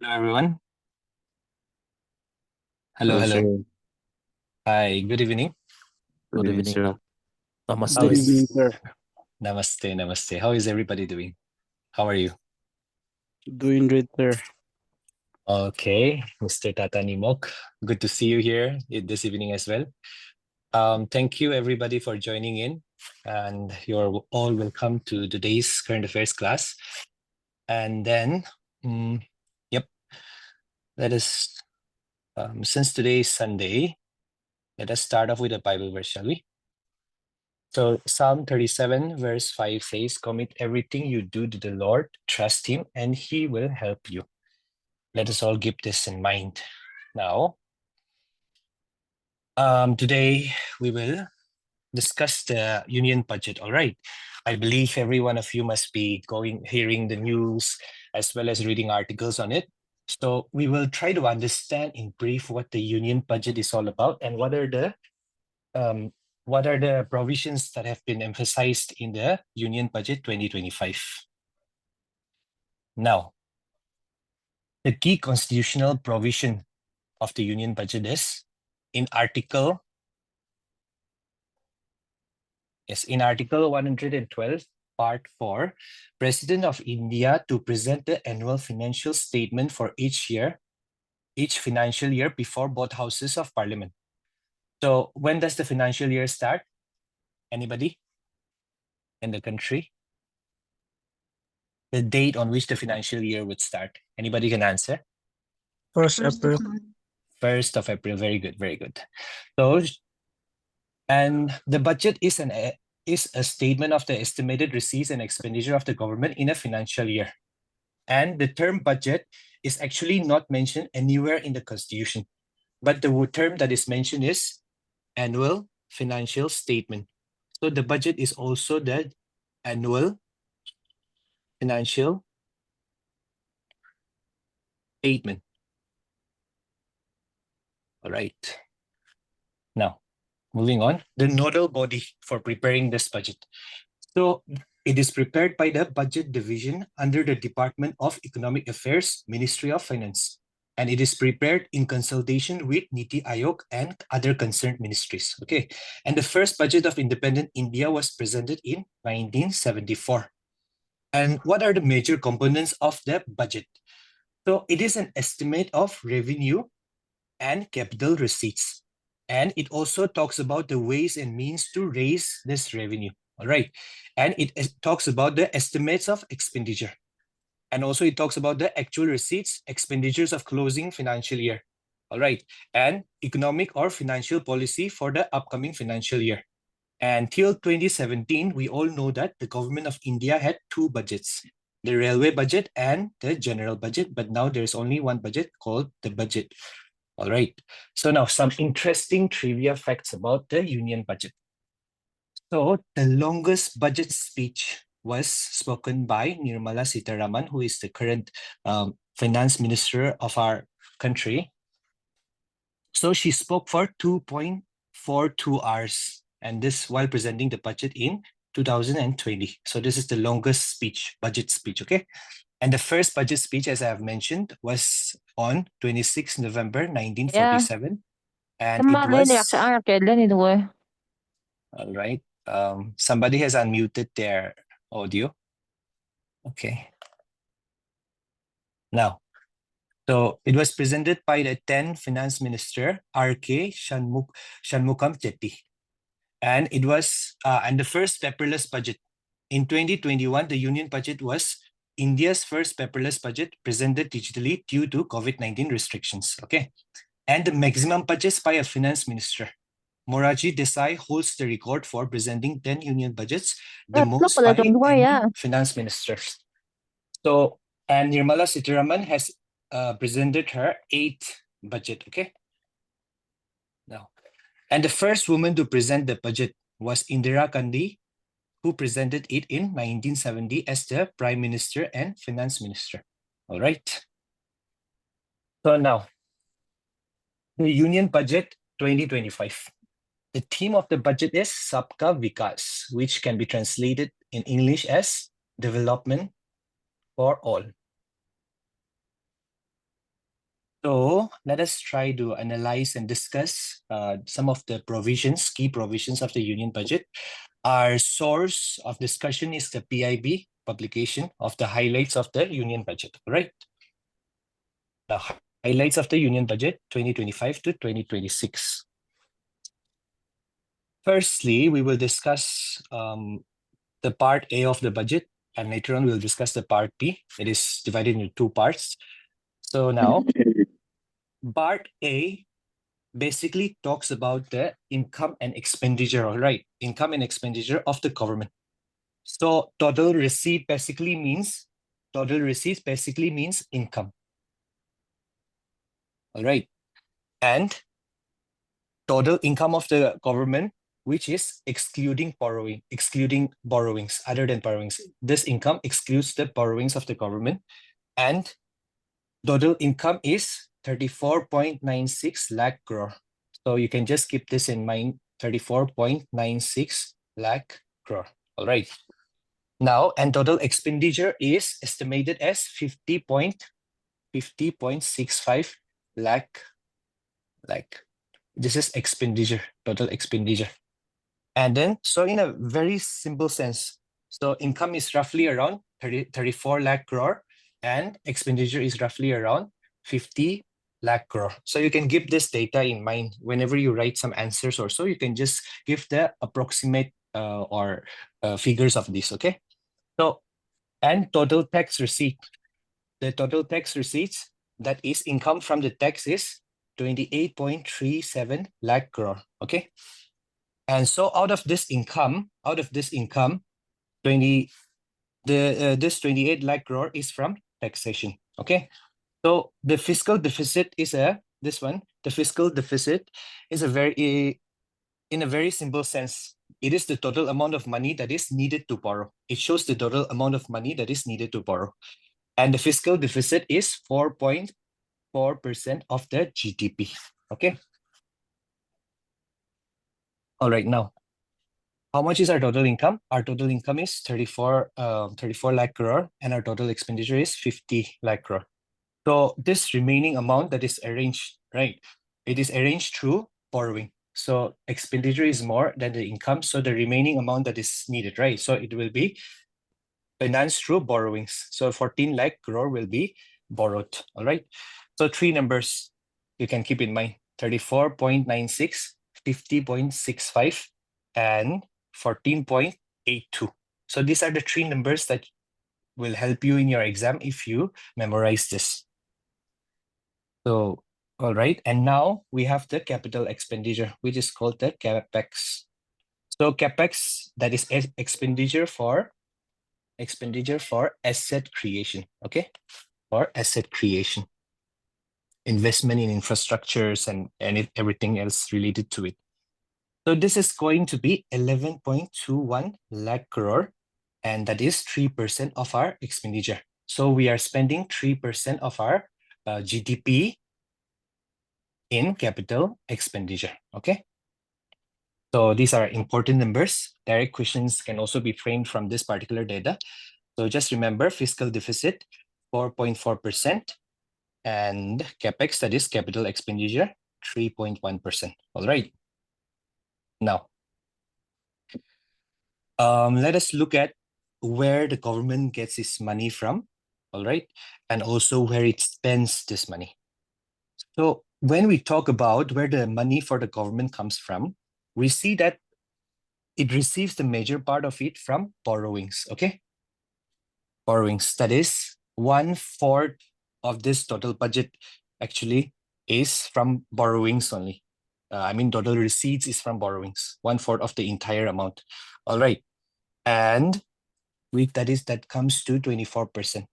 Hello, everyone. Hello, Hello, hello. sir. Hi, good evening. Good Good evening, evening. sir. Namaste. How Good evening, is sir. Namaste, namaste. How is everybody doing? How are you? Doing great, sir. Okay, Mr. Tata Nimok. Good to see you here this evening as well. Thank you everybody for joining in, and you're all welcome to today's current affairs class. And then, yep, let us, since today is Sunday, let us start off with a Bible verse, shall we? So Psalm 37 verse 5 says, commit everything you do to the Lord, trust him, and he will help you. Let us all keep this in mind. Now, today we will discuss the union budget, all right? I believe every one of you must be hearing the news as well as reading articles on it. So we will try to understand in brief what the union budget is all about and what are the provisions that have been emphasized in the Union Budget 2025? Now, the key constitutional provision of the Union Budget is in Article 112, Part 4, President of India to present the annual financial statement for each financial year before both houses of Parliament. So when does the financial year start? Anybody in the country? The date on which the financial year would start. Anybody can answer? 1st April. 1st of April. Very good, very good. So, and the budget is a statement of the estimated receipts and expenditure of the government in a financial year. And the term budget is actually not mentioned anywhere in the Constitution, but the term that is mentioned is annual financial statement. So the budget is also the annual financial statement. All right. Now, moving on, the nodal body for preparing this budget. So it is prepared by the Budget Division under the Department of Economic Affairs, Ministry of Finance. And it is prepared in consultation with Niti Aayog and other concerned ministries. Okay. And the first budget of independent India was presented in 1974. And what are the major components of the budget? So it is an estimate of revenue and capital receipts. And it also talks about the ways and means to raise this revenue. All right. And it talks about the estimates of expenditure. And also it talks about the actual receipts, expenditures of closing financial year. All right. And economic or financial policy for the upcoming financial year. And till 2017, we all know that the government of India had two budgets, the railway budget and the general budget. But now there's only one budget called the budget. All right. So now some interesting trivia facts about the union budget. So the longest budget speech was spoken by Nirmala Sitharaman, who is the current finance minister of our country. So she spoke for 2.42 hours, and this while presenting the budget in 2020. So this is the longest speech, budget speech, okay? And the first budget speech, as I have mentioned, was on 26 November 1947. And it was, all right. Somebody has unmuted their audio. Okay. Now, so it was presented by the then Finance Minister, R.K. Shanmugam Chetty. And it was, and the first paperless budget. In 2021, the Union budget was India's first paperless budget presented digitally due to COVID-19 restrictions. Okay. And the maximum budgets by a finance minister. Morarji Desai holds the record for presenting 10 union budgets, the most by any finance ministers. So, and Nirmala Sitharaman has presented her 8th budget, okay? Now, and the first woman to present the budget was Indira Gandhi, who presented it in 1970 as the Prime Minister and Finance Minister. All right. So now, the Union Budget 2025. The theme of the budget is Sabka Vikas, which can be translated in English as development for all. So let us try to analyze and discuss some of the provisions, key provisions of the union budget. Our source of discussion is the PIB publication of the highlights of the union budget, right? The highlights of the union budget 2025 to 2026. Firstly, we will discuss the part A of the budget, and later on we'll discuss the part B. It is divided into two parts. So now, part A basically talks about the income and expenditure, all right? Income and expenditure of the government. So total receipts basically means income. All right. And total income of the government, which is excluding borrowings, other than borrowings. This income excludes the borrowings of the government. And total income is 34.96 lakh crore. So you can just keep this in mind, 34.96 lakh crore. All right. Now, and total expenditure is estimated as 50.65 lakh. This is expenditure, total expenditure. And then, so in a very simple sense, so income is roughly around 34 lakh crore and expenditure is roughly around 50 lakh crore. So you can keep this data in mind whenever you write some answers or so, you can just give the approximate figures of this, okay? So, and total tax receipt. The total tax receipts, that is income from the tax, is 28.37 lakh crore, okay? And so out of this income, 28 lakh crore is from taxation, okay? So the fiscal deficit is the fiscal deficit is in a very simple sense, it is the total amount of money that is needed to borrow. It shows the total amount of money that is needed to borrow. And the fiscal deficit is 4.4% of the GDP, okay? All right, now, how much is our total income? Our total income is 34 lakh crore and our total expenditure is 50 lakh crore. So this remaining amount that is arranged, right? It is arranged through borrowing. So expenditure is more than the income. So the remaining amount that is needed, right? So it will be financed through borrowings. So 14 lakh crore will be borrowed, all right? So three numbers you can keep in mind: 34.96, 50.65, and 14.82. So these are the three numbers that will help you in your exam if you memorize this. So, all right. And now we have the capital expenditure, which is called the CapEx. So CapEx, that is expenditure for asset creation, okay? For asset creation. Investment in infrastructures and everything else related to it. So this is going to be 11.21 lakh crore, and that is 3% of our expenditure. So we are spending 3% of our GDP in capital expenditure, okay? So these are important numbers. Direct questions can also be framed from this particular data. So just remember fiscal deficit, 4.4%, and CapEx, that is capital expenditure, 3.1%. All right. Now, let us look at where the government gets its money from, all right, and also where it spends this money. So when we talk about where the money for the government comes from, we see that it receives the major part of it from borrowings, okay? Borrowings, that is 1/4 of this total budget actually is from borrowings only. Total receipts is from borrowings, 1/4 of the entire amount. All right. And that comes to 24%.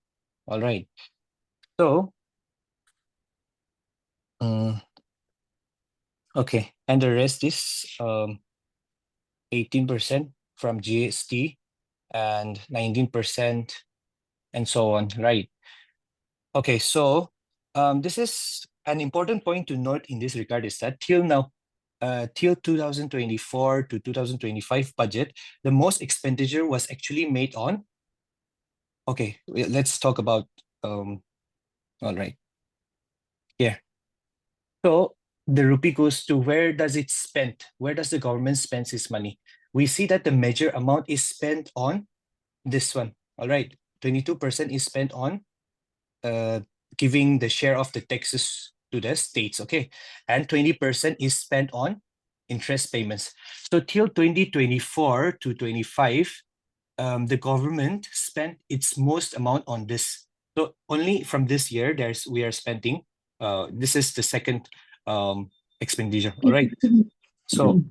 All right. So, okay. And the rest is 18% from GST and 19% and so on, right? Okay, so this is an important point to note in this regard is that till now, till 2024 to 2025 budget, the most expenditure was actually made on, okay, let's talk about, all right. Here. So the rupee goes to where does it spend? Where does the government spend its money? We see that the major amount is spent on this one. All right. 22% is spent on giving the share of the taxes to the states. Okay. And 20% is spent on interest payments. So till 2024 to 25, the government spent its most amount on this. So only from this year, we are spending. This is the second expenditure. All right. So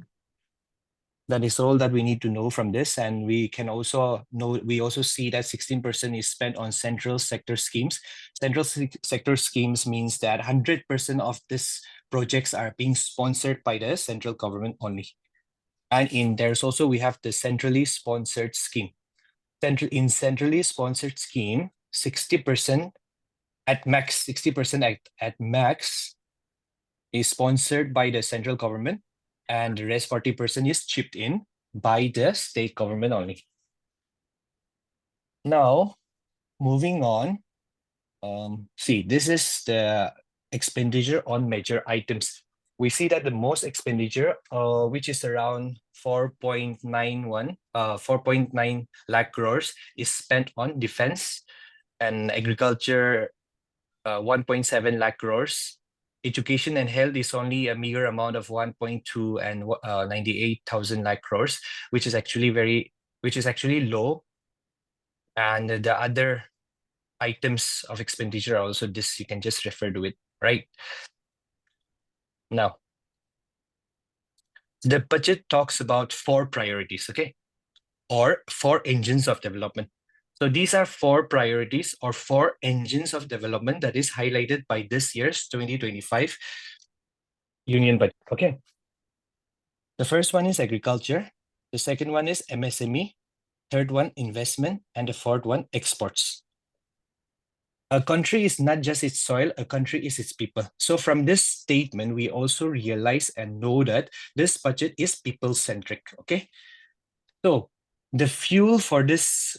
that is all that we need to know from this, and we can also know. We also see that 16% is spent on central sector schemes. Central sector schemes means that 100% of these projects are being sponsored by the central government only. And there's also we have the centrally sponsored scheme. Centrally sponsored scheme, 60% at max, 60% at max is sponsored by the central government, and the rest 40% is chipped in by the state government only. Now, moving on, see, this is the expenditure on major items. We see that the most expenditure, which is around 4.9 lakh crores, is spent on defense and agriculture, 1.7 lakh crores. Education and health is only a meager amount of 1.2 and 98,000 lakh crores, which is actually low. And the other items of expenditure are also this, you can just refer to it, right? Now, the budget talks about 4 priorities, okay? Or 4 engines of development. So these are 4 priorities or 4 engines of development that is highlighted by this year's 2025 Union Budget, okay? The first one is agriculture. The second one is MSME. Third one, investment. And the fourth one, exports. A country is not just its soil, a country is its people. So from this statement, we also realize and know that this budget is people-centric, okay? So the fuel for this,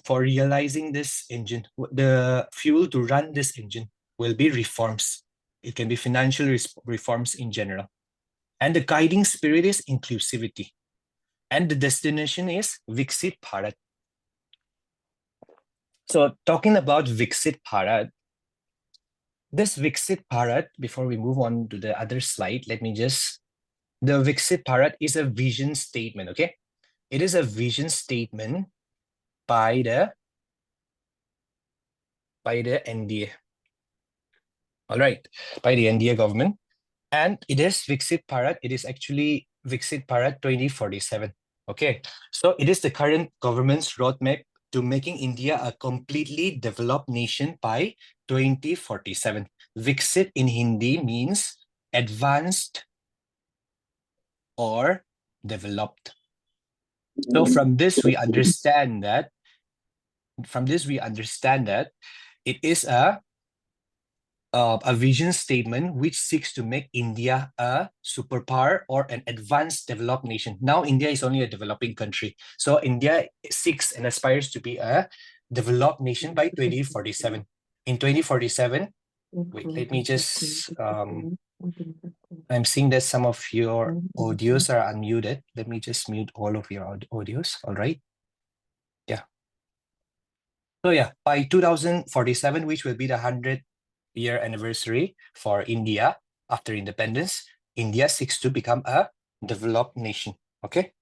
for realizing this engine, the fuel to run this engine will be reforms. It can be financial reforms in general. And the guiding spirit is inclusivity. And the destination is Viksit Bharat. So talking about Viksit Bharat, this Viksit Bharat, before we move on to the other slide, the Viksit Bharat is a vision statement, okay? It is a vision statement by the NDA. All right, by the NDA government. And it is Viksit Bharat. It is actually Viksit Bharat 2047. Okay, so it is the current government's roadmap to making India a completely developed nation by 2047. Viksit in Hindi means advanced or developed. So from this we understand that it is a vision statement which seeks to make India a superpower or an advanced developed nation. Now, India is only a developing country. So India seeks and aspires to be a developed nation by 2047. In 2047, wait, let me just, I'm seeing that some of your audios are unmuted. Let me just mute all of your audios, all right? Yeah. So yeah, by 2047, which will be the 100-year anniversary for India after independence, India seeks to become a developed nation, okay?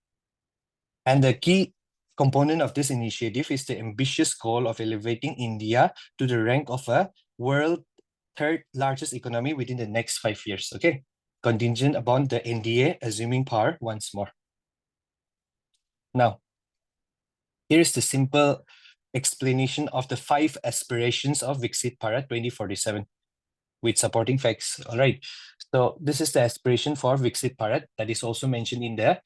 And the key component of this initiative is the ambitious goal of elevating India to the rank of a world third largest economy within the next 5 years, okay? Contingent upon the NDA assuming power once more. Now, here's the simple explanation of the 5 aspirations of Viksit Bharat 2047 with supporting facts. All right. So this is the aspiration for Viksit Bharat that is also mentioned in the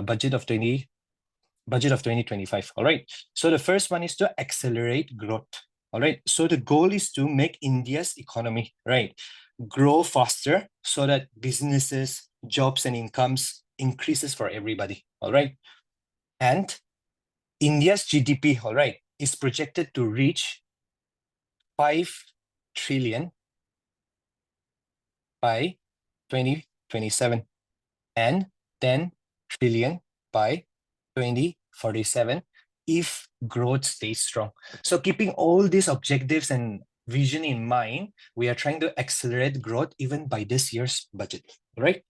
budget of 2025. All right. So the first one is to accelerate growth. All right. So the goal is to make India's economy, right, grow faster so that businesses, jobs, and incomes increases for everybody. All right. And India's GDP, all right, is projected to reach 5 trillion by 2027 and 10 trillion by 2047 if growth stays strong. So keeping all these objectives and vision in mind, we are trying to accelerate growth even by this year's budget, right?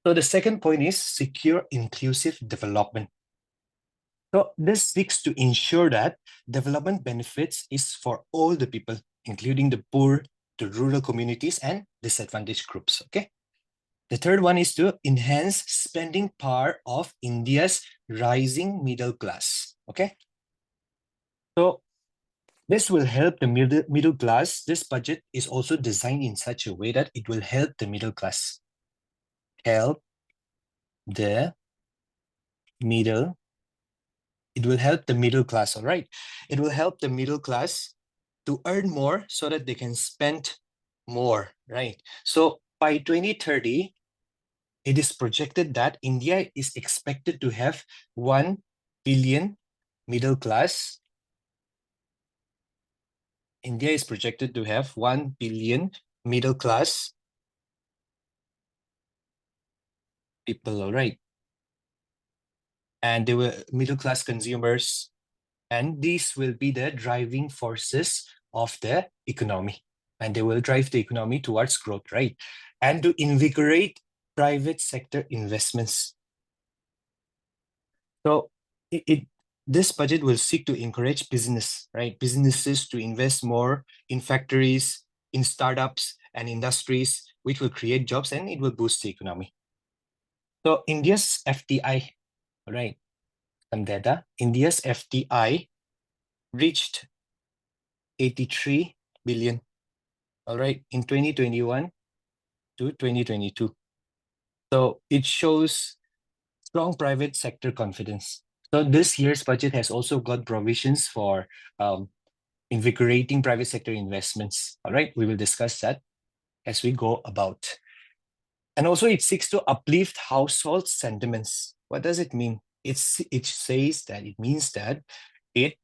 So the second point is secure inclusive development. So this seeks to ensure that development benefits is for all the people, including the poor, the rural communities, and disadvantaged groups, okay? The third one is to enhance spending power of India's rising middle class, okay? So this will help the middle class. This budget is also designed in such a way that it will help the middle class. Help the middle. It will help the middle class, all right? It will help the middle class to earn more so that they can spend more, right? So by 2030, it is projected that India is expected to have 1 billion middle class. India is projected to have 1 billion middle class people, all right? And they were middle class consumers. And these will be the driving forces of the economy. And they will drive the economy towards growth, right? And to invigorate private sector investments. So this budget will seek to encourage business, right? Businesses to invest more in factories, in startups and industries, which will create jobs and it will boost the economy. So India's FDI, right? Some data. India's FDI reached 83 billion, all right, in 2021 to 2022. So it shows strong private sector confidence. So this year's budget has also got provisions for invigorating private sector investments. All right, we will discuss that as we go about. And also it seeks to uplift household sentiments. What does it mean? It says that it means that it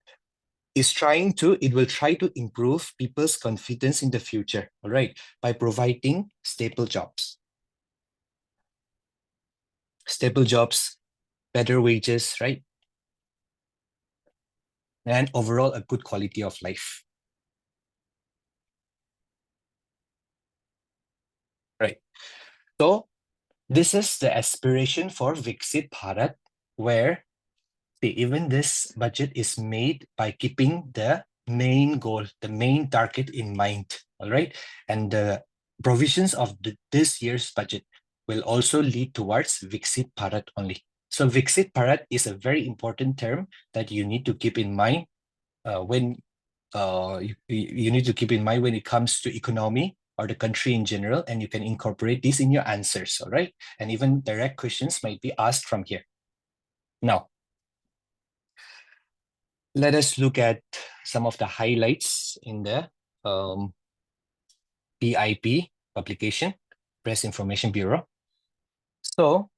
will try to improve people's confidence in the future, all right, by providing stable jobs. Stable jobs, better wages, right? And overall, a good quality of life. Right. So this is the aspiration for Viksit Bharat, where even this budget is made by keeping the main goal, the main target in mind. All right. And the provisions of this year's budget will also lead towards Viksit Bharat only. So Viksit Bharat is a very important term that you need to keep in mind when you need to keep in mind when it comes to economy or the country in general, and you can incorporate this in your answers, all right? And even direct questions might be asked from here. Now, let us look at some of the highlights in the PIP publication, Press Information Bureau. So,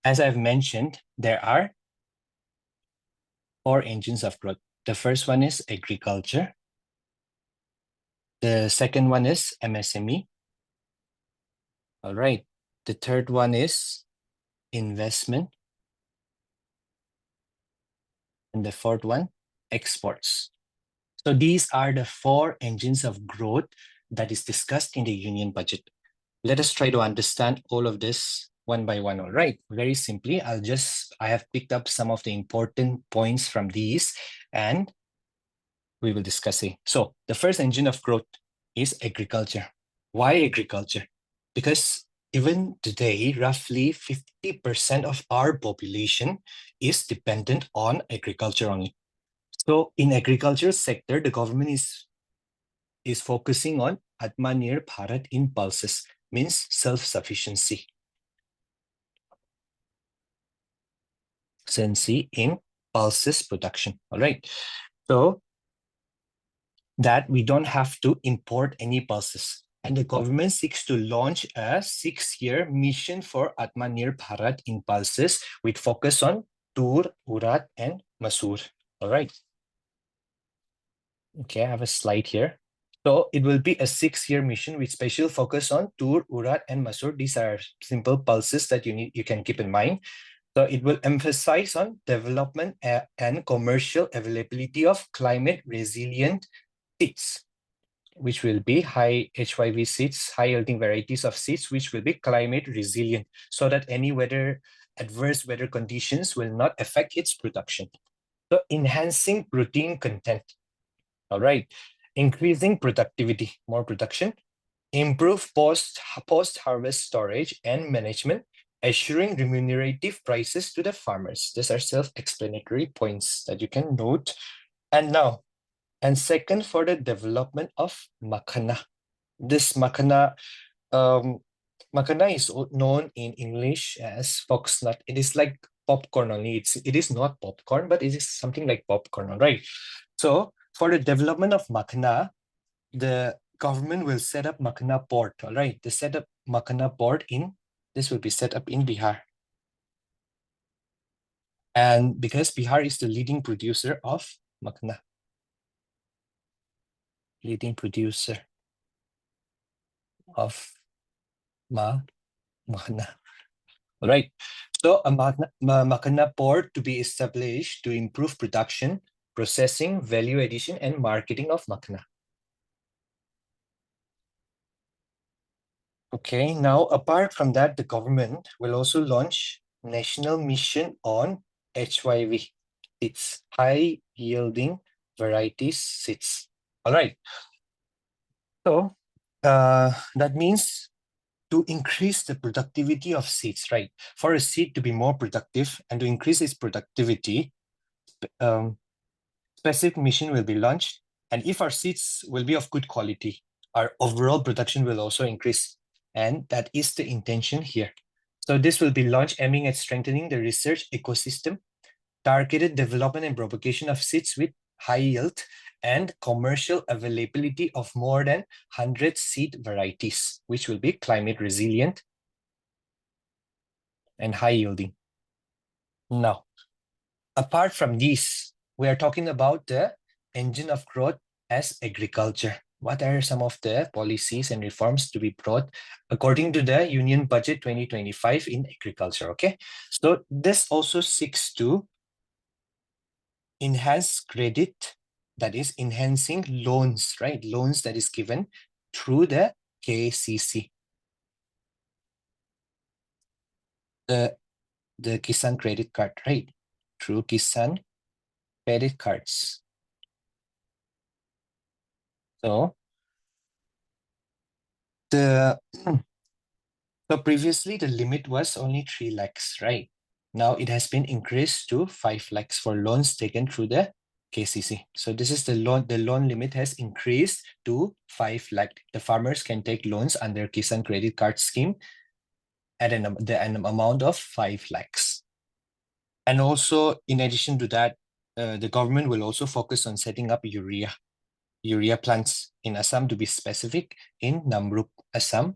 as I've mentioned, there are 4 engines of growth. The first one is agriculture. The second one is MSME. All right. The third one is investment. And the fourth one, exports. So these are the 4 engines of growth that is discussed in the union budget. Let us try to understand all of this one by one, all right? Very simply, I have picked up some of the important points from these and we will discuss it. So the first engine of growth is agriculture. Why agriculture? Because even today, roughly 50% of our population is dependent on agriculture only. So in agriculture sector, the government is focusing on Atmanirbhar Bharat in pulses, means self-sufficiency. Sufficiency in pulses production, all right? So that we don't have to import any pulses. And the government seeks to launch a 6-year mission for Atmanirbhar Bharat in pulses with focus on Tur, Urad, and Masoor. All right. Okay, I have a slide here. So it will be a 6-year mission with special focus on Tur, Urat, and Masur. These are simple pulses that you can keep in mind. So it will emphasize on development and commercial availability of climate resilient seeds, which will be high HYV seeds, high yielding varieties of seeds, which will be climate resilient, so that any adverse weather conditions will not affect its production. So enhancing protein content. All right. Increasing productivity, more production. Improve post-harvest storage and management, assuring remunerative prices to the farmers. These are self-explanatory points that you can note. And second, for the development of makhana. This makhana is known in English as foxnut. It is like popcorn only. It is not popcorn, but it is something like popcorn, right? So for the development of makhana, the government will set up makhana port, all right? The set up makhana port this will be set up in Bihar. And because Bihar is the leading producer of makhana, leading producer of makhana. All right. So a makhana port to be established to improve production, processing, value addition, and marketing of makhana. Okay, now apart from that, the government will also launch National Mission on HYV. It's high yielding varieties seeds. All right. So that means to increase the productivity of seeds, right? For a seed to be more productive and to increase its productivity, specific mission will be launched. And if our seeds will be of good quality, our overall production will also increase. And that is the intention here. So this will be launched aiming at strengthening the research ecosystem, targeted development and propagation of seeds with high yield, and commercial availability of more than 100 seed varieties, which will be climate resilient and high yielding. Now, apart from these, we are talking about the engine of growth as agriculture. What are some of the policies and reforms to be brought according to the Union Budget 2025 in agriculture? Okay, so this also seeks to enhance credit, that is enhancing loans, right? Loans that is given through the KCC, the Kisan credit card, right? Through Kisan credit cards. So so previously the limit was only 3 lakhs, right? Now it has been increased to 5 lakhs for loans taken through the KCC. So this is the loan limit has increased to 5 lakh. The farmers can take loans under Kisan credit card scheme at an amount of 5 lakhs. And also in addition to that, the government will also focus on setting up urea plants in Assam, to be specific, in Namrup, Assam,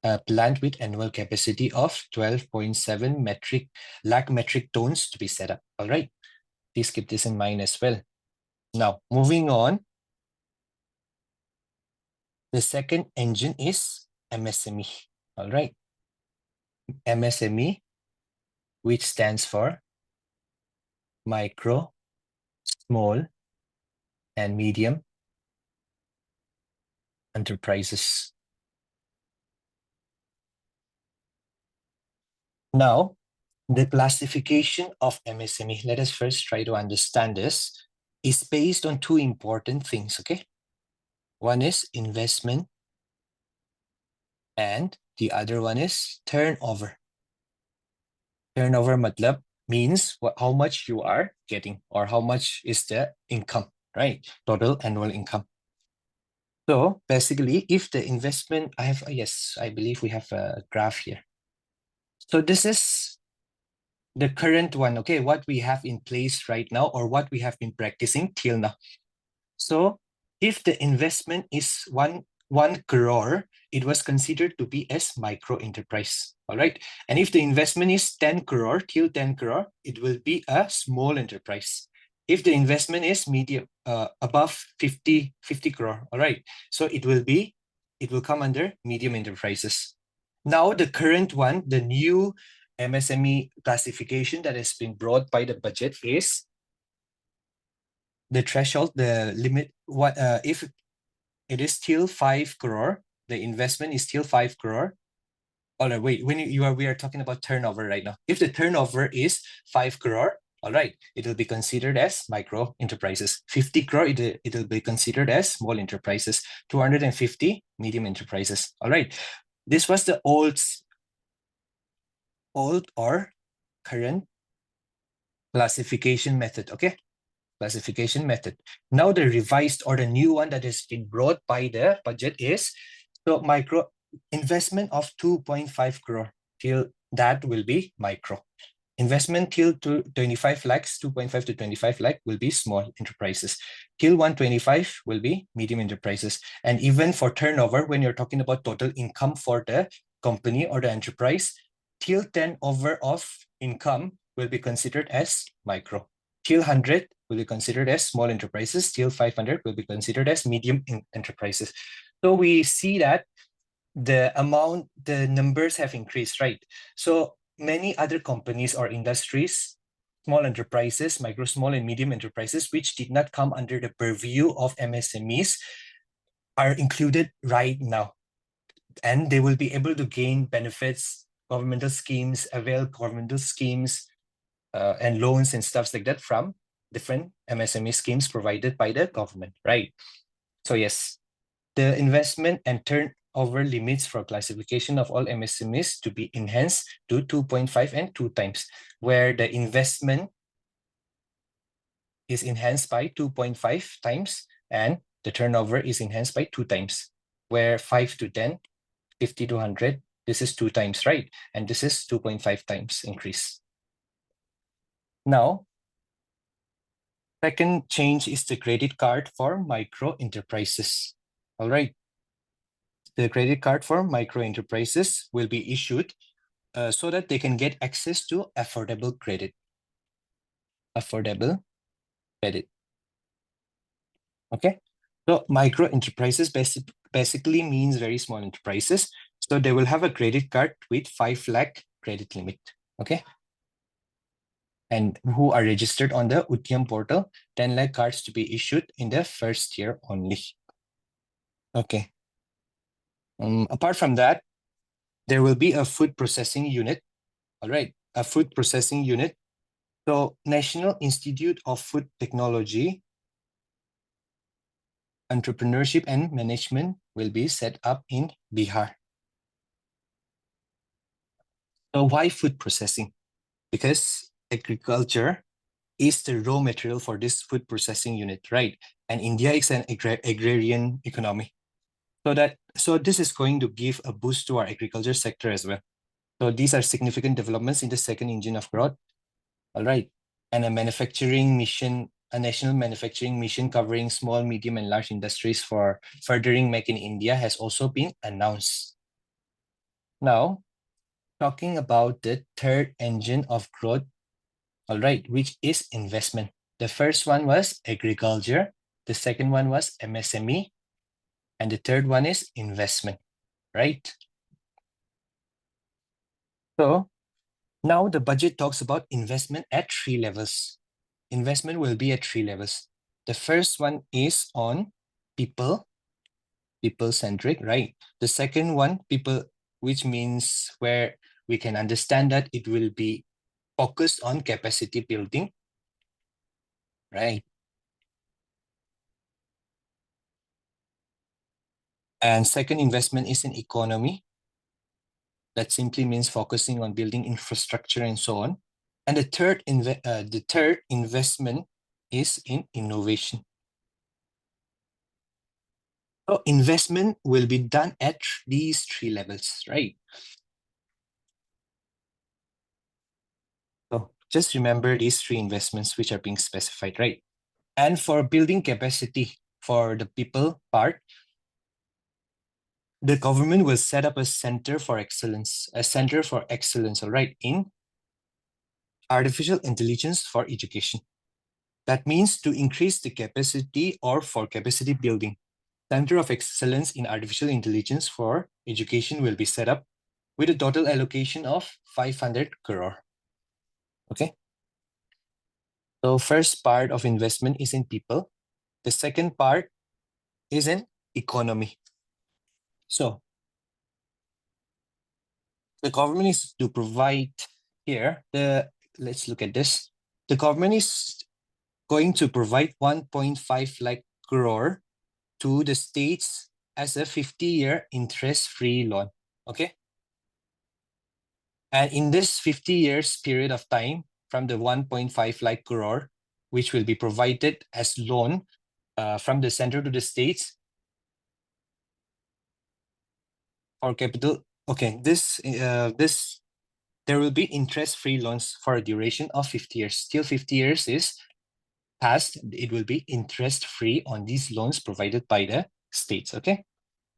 a plant with annual capacity of 12.7 lakh metric tons to be set up. All right, please keep this in mind as well. Now, moving on, the second engine is MSME. All right, MSME, which stands for micro, small, and medium enterprises. Now, the classification of MSME, let us first try to understand this, is based on two important things, okay? One is investment and the other one is turnover. Turnover matlab means how much you are getting or how much is the income, right? Total annual income. So basically, if the investment, yes, I believe we have a graph here. So this is the current one, okay, what we have in place right now or what we have been practicing till now. So if the investment is one crore, it was considered to be as micro enterprise. All right. And if the investment is 10 crore till 10 crore, it will be a small enterprise. If the investment is medium, above 50 crore, all right. So it will come under medium enterprises. Now the current one, the new MSME classification that has been brought by the budget is the threshold, the limit. What if it is still 5 crore, the investment is still 5 crore. All right, wait, when we are talking about turnover right now. If the turnover is 5 crore, all right, it will be considered as micro enterprises. 50 crore, it will be considered as small enterprises. 250, medium enterprises. All right, this was the old or current classification method, okay? Classification method. Now the revised or the new one that has been brought by the budget is, so micro investment of 2.5 crore till that will be micro. Investment till to 25 lakhs, 2.5 to 25 lakh will be small enterprises. Till 125 will be medium enterprises. And even for turnover, when you're talking about total income for the company or the enterprise, till 10 over of income will be considered as micro. Till 100 will be considered as small enterprises. Till 500 will be considered as medium enterprises. So we see that the numbers have increased, right? So many other companies or industries, small enterprises, micro, small, and medium enterprises, which did not come under the purview of MSMEs, are included right now. And they will be able to gain benefits, governmental schemes, avail governmental schemes, and loans and stuff like that from different MSME schemes provided by the government, right? So yes, the investment and turnover limits for classification of all MSMEs to be enhanced to 2.5 and 2 times, where the investment is enhanced by 2.5 times and the turnover is enhanced by 2 times, where 5 to 10, 50 to 100, this is 2 times, right? And this is 2.5 times increase. Now, second change is the credit card for micro enterprises. All right. The credit card for micro enterprises will be issued so that they can get access to affordable credit. Affordable credit. Okay. So micro enterprises basically means very small enterprises. So they will have a credit card with 5 lakh credit limit. Okay. And who are registered on the Udyam portal, 10 lakh cards to be issued in the first year only. Okay. Apart from that, there will be a food processing unit. All right, a food processing unit. So National Institute of Food Technology, Entrepreneurship and Management will be set up in Bihar. So why food processing? Because agriculture is the raw material for this food processing unit, right? And India is an agrarian economy. So this is going to give a boost to our agriculture sector as well. So these are significant developments in the second engine of growth. All right. And a manufacturing mission, a national manufacturing mission covering small, medium, and large industries for furthering Make in India has also been announced. Now, talking about the third engine of growth, all right, which is investment. The first one was agriculture. The second one was MSME. And the third one is investment, right? So now the budget talks about investment at 3 levels. Investment will be at 3 levels. The first one is on people-centric, right? The second one, people, which means where we can understand that it will be focused on capacity building, right? And second investment is in economy. That simply means focusing on building infrastructure and so on. And the third investment is in innovation. So investment will be done at these 3 levels, right? So just remember these 3 investments which are being specified, right? And for building capacity for the people part, the government will set up a center for excellence, all right, in artificial intelligence for education. That means to increase the capacity or for capacity building. Center of Excellence in Artificial Intelligence for Education will be set up with a total allocation of 500 crore. Okay. So first part of investment is in people. The second part is in economy. So the government is to provide here let's look at this. The government is going to provide 1.5 lakh crore to the states as a 50-year interest-free loan. Okay. And in this 50 years period of time, from the 1.5 lakh crore, which will be provided as loan from the center to the states for capital. Okay, there will be interest-free loans for a duration of 50 years. Till 50 years is passed, it will be interest-free on these loans provided by the states. Okay.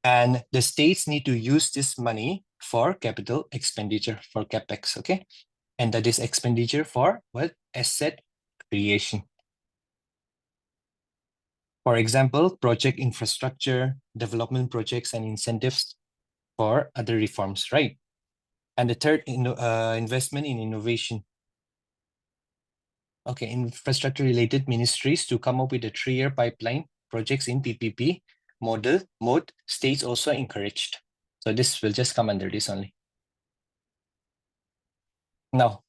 And the states need to use this money for capital expenditure, for capex. Okay. And that is expenditure for what? Asset creation. For example, project infrastructure, development projects, and incentives for other reforms, right? And the third, investment in innovation. Okay, infrastructure related ministries to come up with a 3-year pipeline projects in PPP mode, states also encouraged. So this will just come under this only. Now,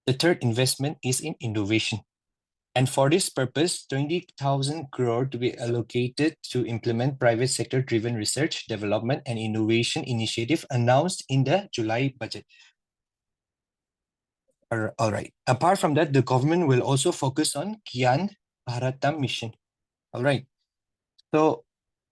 the third investment is in innovation. And for this purpose, 20,000 crore to be allocated to implement private sector driven research, development, and innovation initiative announced in the July budget. All right. Apart from that, the government will also focus on Gyan Bharatam mission. All right. So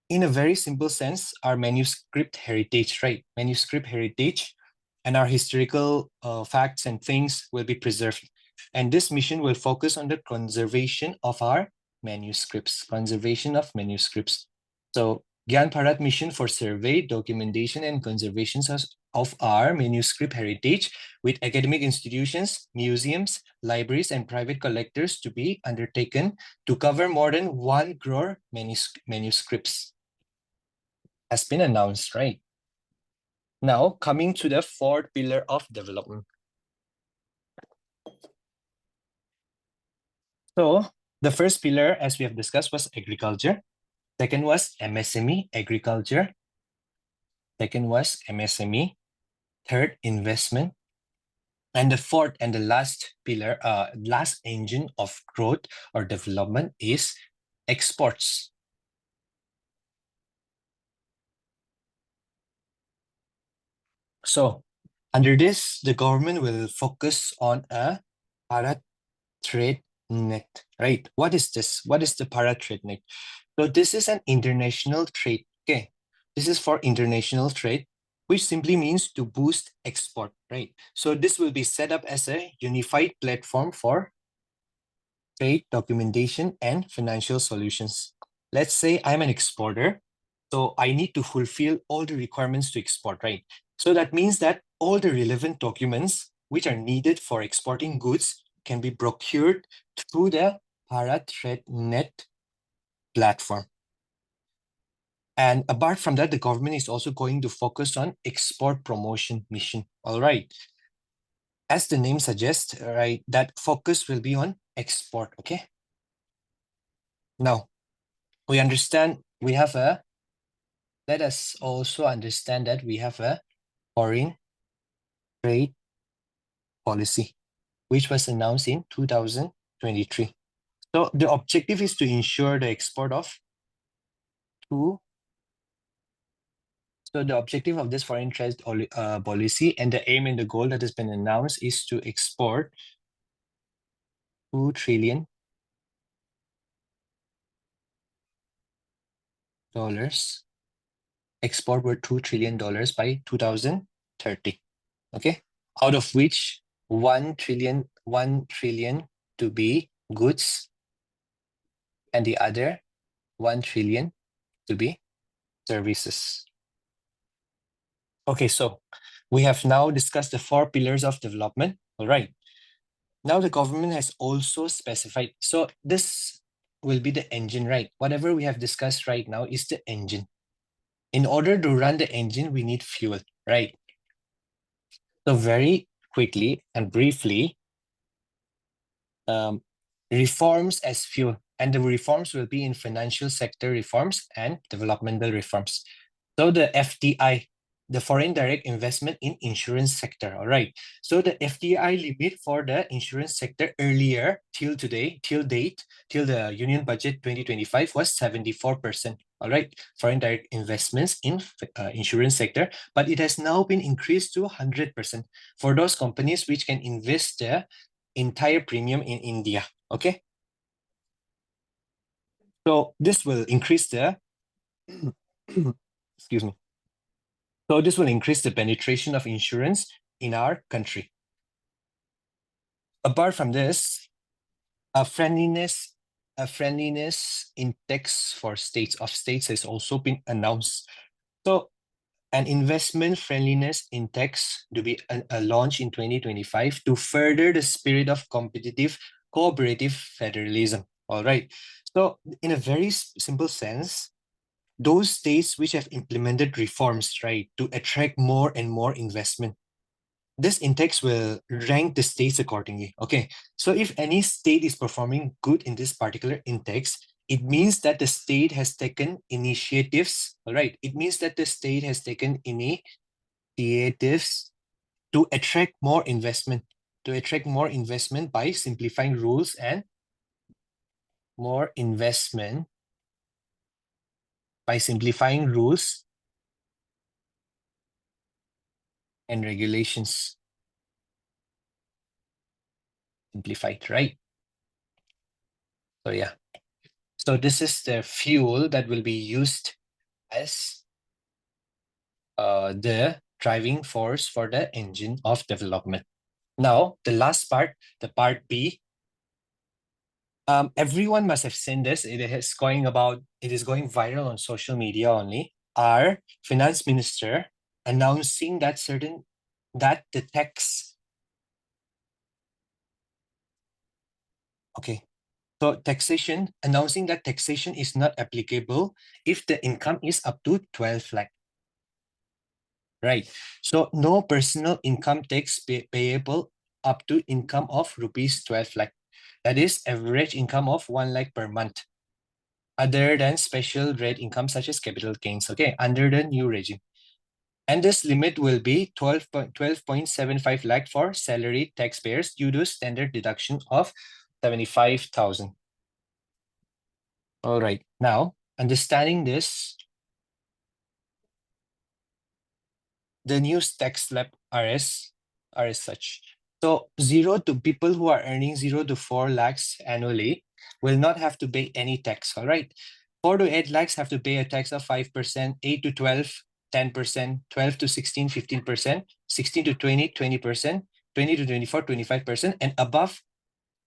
in a very simple sense, our manuscript heritage, right? Manuscript heritage and our historical facts and things will be preserved. And this mission will focus on the conservation of our manuscripts, conservation of manuscripts. So Gyan Bharat mission for survey, documentation, and conservation of our manuscript heritage with academic institutions, museums, libraries, and private collectors to be undertaken to cover more than 1 crore manuscripts has been announced, right? Now, coming to the fourth pillar of development. So, the first pillar, as we have discussed, was agriculture. Second was MSME, agriculture. Second was MSME. Third, investment. And the fourth and the last pillar, last engine of growth or development is exports. So, under this, the government will focus on a Bharat trade net, right? What is this? What is the Bharat trade net? So this is an international trade. Okay, this is for international trade, which simply means to boost export, right? So this will be set up as a unified platform for trade documentation and financial solutions. Let's say I'm an exporter, so I need to fulfill all the requirements to export, right? So that means that all the relevant documents which are needed for exporting goods can be procured through the Bharat Trade Net platform. And apart from that, the government is also going to focus on export promotion mission. All right. As the name suggests, right, that focus will be on export. Okay. Now, we understand we have let us also understand that we have a foreign trade policy, which was announced in 2023. So the objective is to ensure the export of two. So the objective of this foreign trade policy and the aim and the goal that has been announced is to export $2 trillion export worth $2 trillion by 2030. Okay, out of which 1 trillion to be goods and the other 1 trillion to be services. Okay, so we have now discussed the 4 pillars of development. All right. Now the government has also specified. So this will be the engine, right? Whatever we have discussed right now is the engine. In order to run the engine, we need fuel, right? So very quickly and briefly, reforms as fuel. And the reforms will be in financial sector reforms and developmental reforms. So the FDI, the foreign direct investment in insurance sector, all right. So the FDI limit for the insurance sector earlier till today, till date, till the Union Budget 2025 was 74%, all right. Foreign direct investments in insurance sector, but it has now been increased to 100% for those companies which can invest their entire premium in India, okay? So this will increase the, excuse me. So this will increase the penetration of insurance in our country. Apart from this, a friendliness index for states has also been announced. So an investment friendliness index to be launched in 2025 to further the spirit of competitive cooperative federalism. All right. So in a very simple sense, those states which have implemented reforms, right, to attract more and more investment, this index will rank the states accordingly. Okay, so if any state is performing good in this particular index, it means that the state has taken initiatives, all right? It means that the state has taken initiatives to attract more investment, by simplifying rules and more investment by simplifying rules and regulations. Simplified, right? So yeah. So this is the fuel that will be used as the driving force for the engine of development. Now, the last part, the part B. Everyone must have seen this. It is going viral on social media only. Our finance minister announcing that the tax. Okay. So announcing that taxation is not applicable if the income is up to 12 lakh. Right. So no personal income tax payable up to income of rupees 12 lakh. That is average income of 1 lakh per month, other than special rate income such as capital gains, okay, under the new regime. And this limit will be 12.75 lakh for salary taxpayers due to standard deduction of 75,000. All right. Now, understanding this, the new tax slab are as such. So people who are earning 0 to 4 lakhs annually will not have to pay any tax, all right? 4 to 8 lakhs have to pay a tax of 5%, 8 to 12, 10%, 12 to 16, 15%, 16 to 20, 20%, 20 to 24, 25%, and above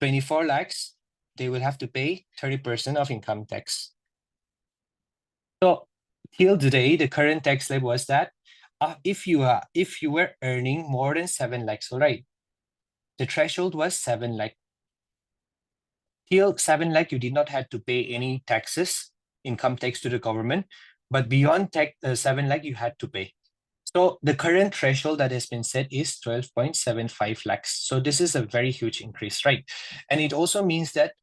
24 lakhs, they will have to pay 30% of income tax. So till today, the current tax slab was that if you were earning more than 7 lakhs, all right, the threshold was 7 lakh. Till 7 lakh, you did not have to pay any taxes, income tax to the government, but beyond 7 lakh, you had to pay. So the current threshold that has been set is 12.75 lakhs. So this is a very huge increase, right? And it also means that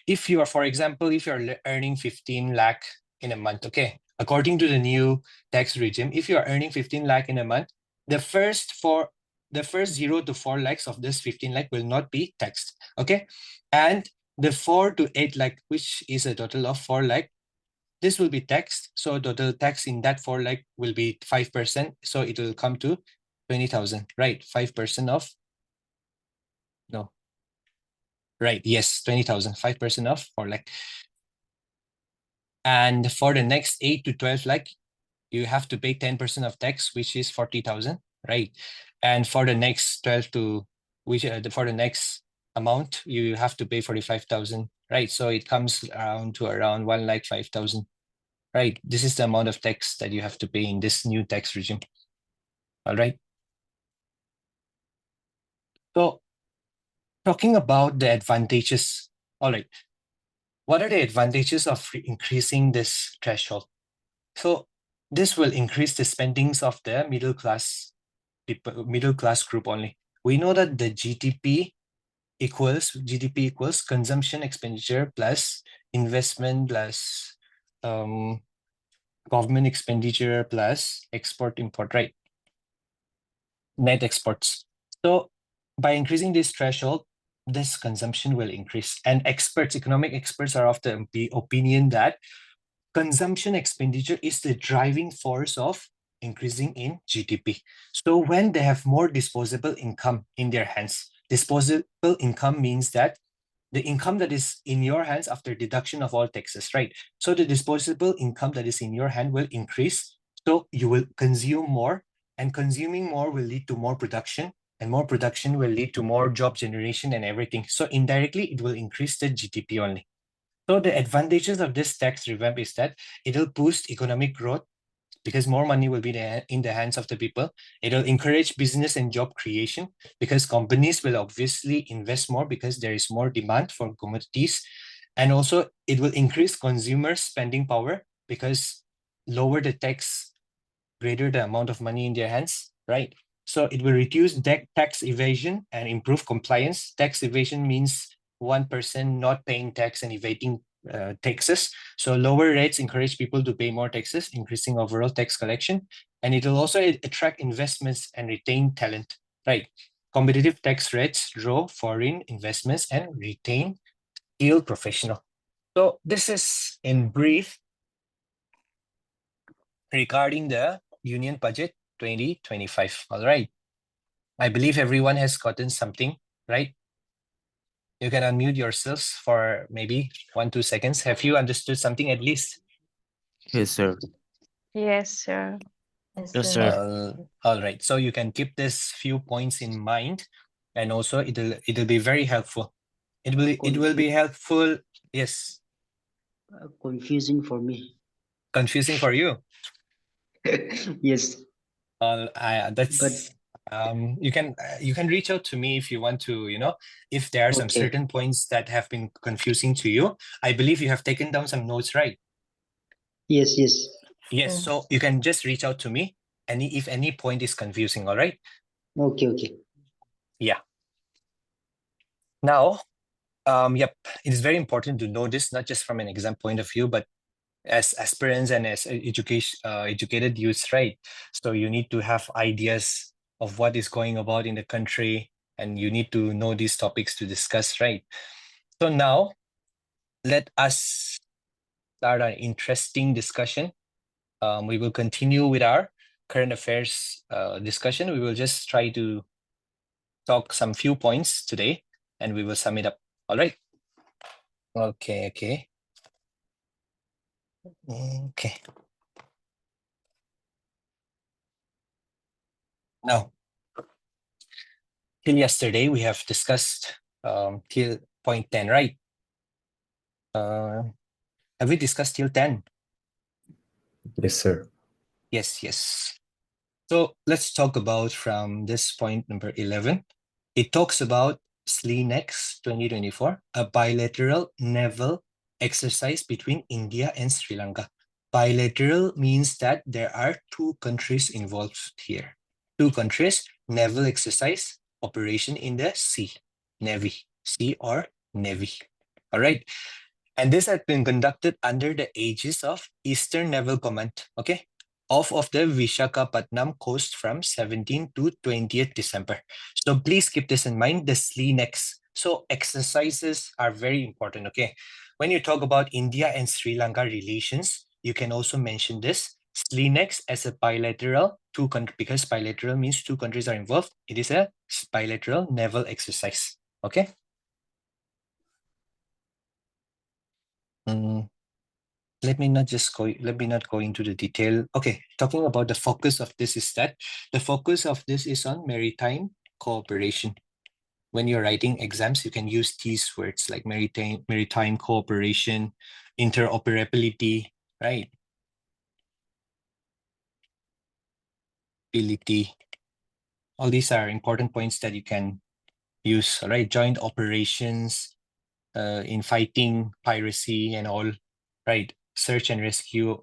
if you are, for example, if you're earning 15 lakh in a month, okay, according to the new tax regime, if you are earning 15 lakh in a month, the first 0 to 4 lakhs of this 15 lakh will not be taxed, okay? And the 4 to 8 lakh, which is a total of 4 lakh, this will be taxed. So total tax in that 4 lakh will be 5%. So it will come to 20,000, right? 5% of, no, right, yes, 20,000, 5% of 4 lakh. And for the next 8 to 12 lakh, you have to pay 10% of tax, which is 40,000, right? And for the next 12 to, for the next amount, you have to pay 45,000, right? So it comes around 1,05,000, right? This is the amount of tax that you have to pay in this new tax regime. All right. So talking about the advantages. All right. What are the advantages of increasing this threshold? So this will increase the spendings of the middle class people, middle class group only. We know that the GDP equals consumption expenditure plus investment plus government expenditure plus export import, right? Net exports. So by increasing this threshold, this consumption will increase. And economic experts are of the opinion that consumption expenditure is the driving force of increasing in GDP. So when they have more disposable income in their hands, disposable income means that the income that is in your hands after deduction of all taxes, right? So the disposable income that is in your hand will increase. So you will consume more, and consuming more will lead to more production, and more production will lead to more job generation and everything. So indirectly, it will increase the GDP only. So the advantages of this tax revamp is that it will boost economic growth because more money will be in the hands of the people. It will encourage business and job creation because companies will obviously invest more because there is more demand for commodities. And also it will increase consumer spending power because lower the tax, greater the amount of money in their hands, right? So it will reduce tax evasion and improve compliance. Tax evasion means one person not paying tax and evading taxes. So lower rates encourage people to pay more taxes, increasing overall tax collection. And it will also attract investments and retain talent, right? Competitive tax rates draw foreign investments and retain skilled professional. So this is in brief regarding the Union Budget 2025. All right. I believe everyone has gotten something, right? You can unmute yourselves for maybe 1-2 seconds. Have you understood something at least? Yes, sir. Yes, sir. Yes, sir. All right. So you can keep this few points in mind, and also it'll be very helpful. It will be helpful. Yes. Confusing for me. Confusing for you. Yes, That's you can reach out to me if you want to, if there are some okay. certain points that have been confusing to you. I believe you have taken down some notes, right? Yes, yes. Yes, so you can just reach out to me if any point is confusing, all right? Okay, okay. Yeah. Now, yep, it is very important to know this, not just from an exam point of view, but as aspirants and as educated youths, right? So you need to have ideas of what is going about in the country, and you need to know these topics to discuss, right? So now, let us start an interesting discussion. We will continue with our current affairs discussion. We will just try to talk some few points today, and we will sum it up. All right. Okay. Now, till yesterday, we have discussed till point 10, right? Have we discussed till 10? Yes, sir. Yes. So let's talk about from this point number 11. It talks about SLENEX 2024, a bilateral naval exercise between India and Sri Lanka. Bilateral means that there are two countries involved here. Two countries, naval exercise, operation in the sea, Navy, sea or Navy. All right. And this had been conducted under the aegis of Eastern Naval Command, okay, off of the Vishakhapatnam coast from 17th to 20th December. So please keep this in mind, the SLENEX. So exercises are very important, okay? When you talk about India and Sri Lanka relations, you can also mention this, SLENEX as a bilateral, because bilateral means two countries are involved. It is a bilateral naval exercise, okay? Let me not go into the detail. Okay, talking about the focus of this is that the focus of this is on maritime cooperation. When you're writing exams, you can use these words like maritime cooperation, interoperability, right? Ability. All these are important points that you can use, all right? Joint operations in fighting piracy and all, right? Search and rescue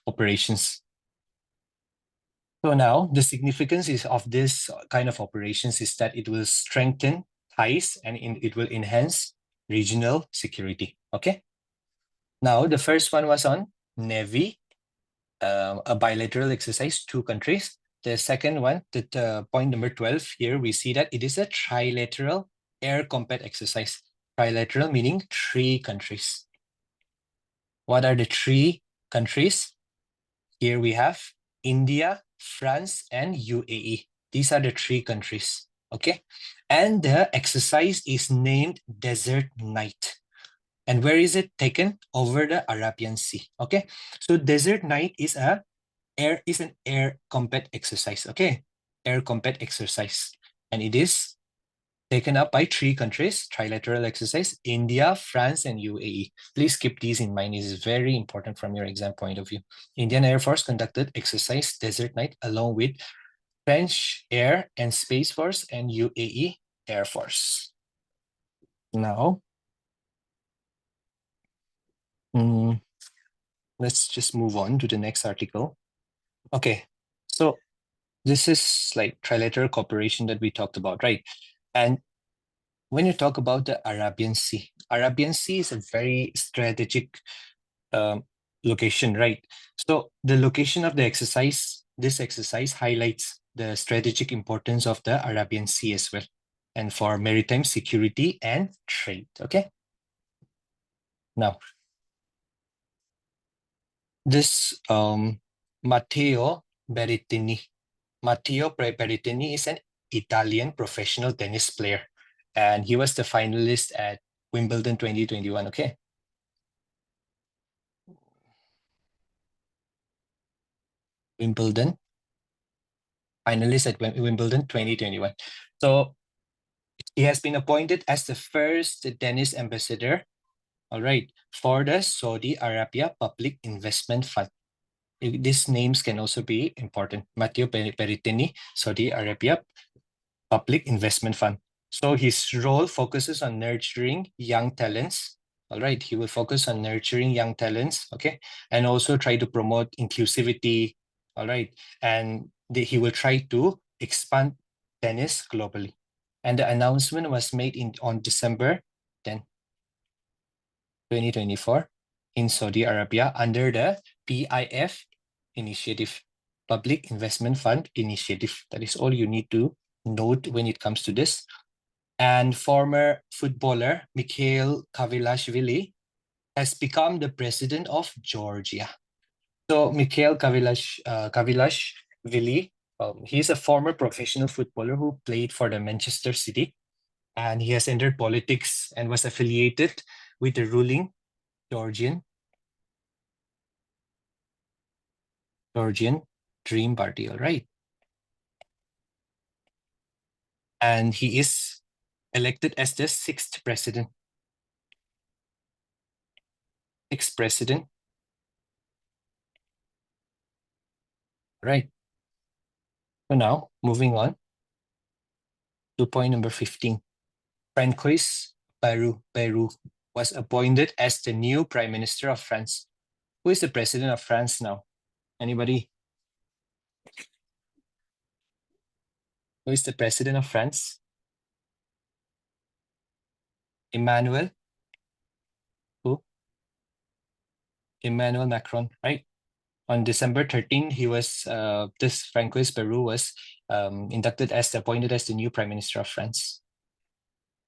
operations. So now the significance is of this kind of operations is that it will strengthen ties and it will enhance regional security. Okay. Now the first one was on Navy, a bilateral exercise, 2 countries. The second one, point number 12 here, we see that it is a trilateral air combat exercise. Trilateral meaning 3 countries. What are the 3 countries? Here we have India, France, and UAE. These are the 3 countries. Okay. And the exercise is named Desert Night. And where is it taken? Over the Arabian Sea. Okay. So Desert Night is an air combat exercise. Okay. Air combat exercise. And it is taken up by 3 countries, trilateral exercise, India, France, and UAE. Please keep these in mind. It is very important from your exam point of view. Indian Air Force conducted exercise Desert Night along with French Air and Space Force and UAE Air Force. Now, let's just move on to the next article. Okay, so this is like trilateral cooperation that we talked about, right? And when you talk about the Arabian Sea is a very strategic location, right? So the location of the exercise, this exercise highlights the strategic importance of the Arabian Sea as well, and for maritime security and trade. Okay. Now, this Matteo Berrettini is an Italian professional tennis player, and he was the finalist at Wimbledon 2021. Okay. Wimbledon, finalist at Wimbledon 2021. So he has been appointed as the first tennis ambassador, all right, for the Saudi Arabia Public Investment Fund. These names can also be important. Matteo Berrettini, Saudi Arabia Public Investment Fund. So his role focuses on nurturing young talents. All right, he will focus on nurturing young talents, okay, and also try to promote inclusivity. All right, and he will try to expand tennis globally. And the announcement was made on December 10, 2024 in Saudi Arabia under the PIF initiative, Public Investment Fund initiative. That is all you need to note when it comes to this. And former footballer Mikhail Kavilashvili has become the president of Georgia. So Mikhail Kavilashvili, he's a former professional footballer who played for the Manchester City, and he has entered politics and was affiliated with the ruling Georgian Dream Party, all right? And he is elected as the 6th president. 6th president. Right. So now, moving on to point number 15. Francois Bayrou was appointed as the new Prime Minister of France. Who is the President of France now? Anybody? Who is the President of France? Emmanuel? Who? Emmanuel Macron, right? On December 13, he was, this Francois Bayrou was appointed as the new Prime Minister of France.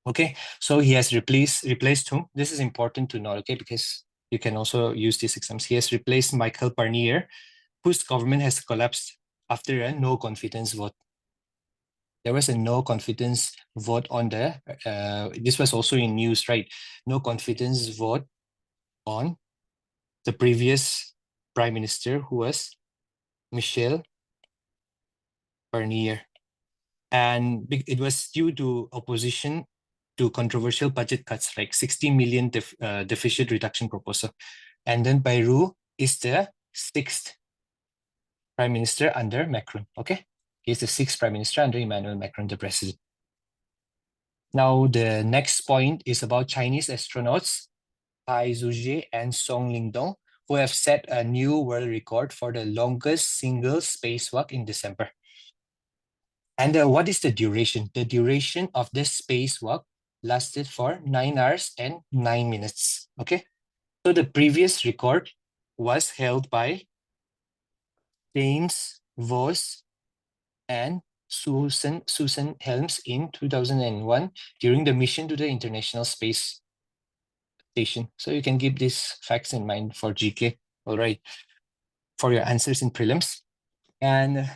Okay, so he has replaced whom? This is important to know, okay, because you can also use these exams. He has replaced Michael Barnier, whose government has collapsed after a no confidence vote. There was a no confidence vote on the, this was also in news, right? No confidence vote on the previous Prime Minister, who was Michel Barnier. And it was due to opposition to controversial budget cuts, like 60 million deficit reduction proposal. And then Bayrou is the 6th Prime Minister under Macron, okay? He's the 6th Prime Minister under Emmanuel Macron, the president. Now, the next point is about Chinese astronauts, Hai Zhuje and Song Lingdong, who have set a new world record for the longest single spacewalk in December. And what is the duration? The duration of this spacewalk lasted for 9 hours and 9 minutes. Okay. So the previous record was held by James Voss and Susan Helms in 2001 during the mission to the International Space Station. So you can keep these facts in mind for GK. All right. For your answers in prelims. And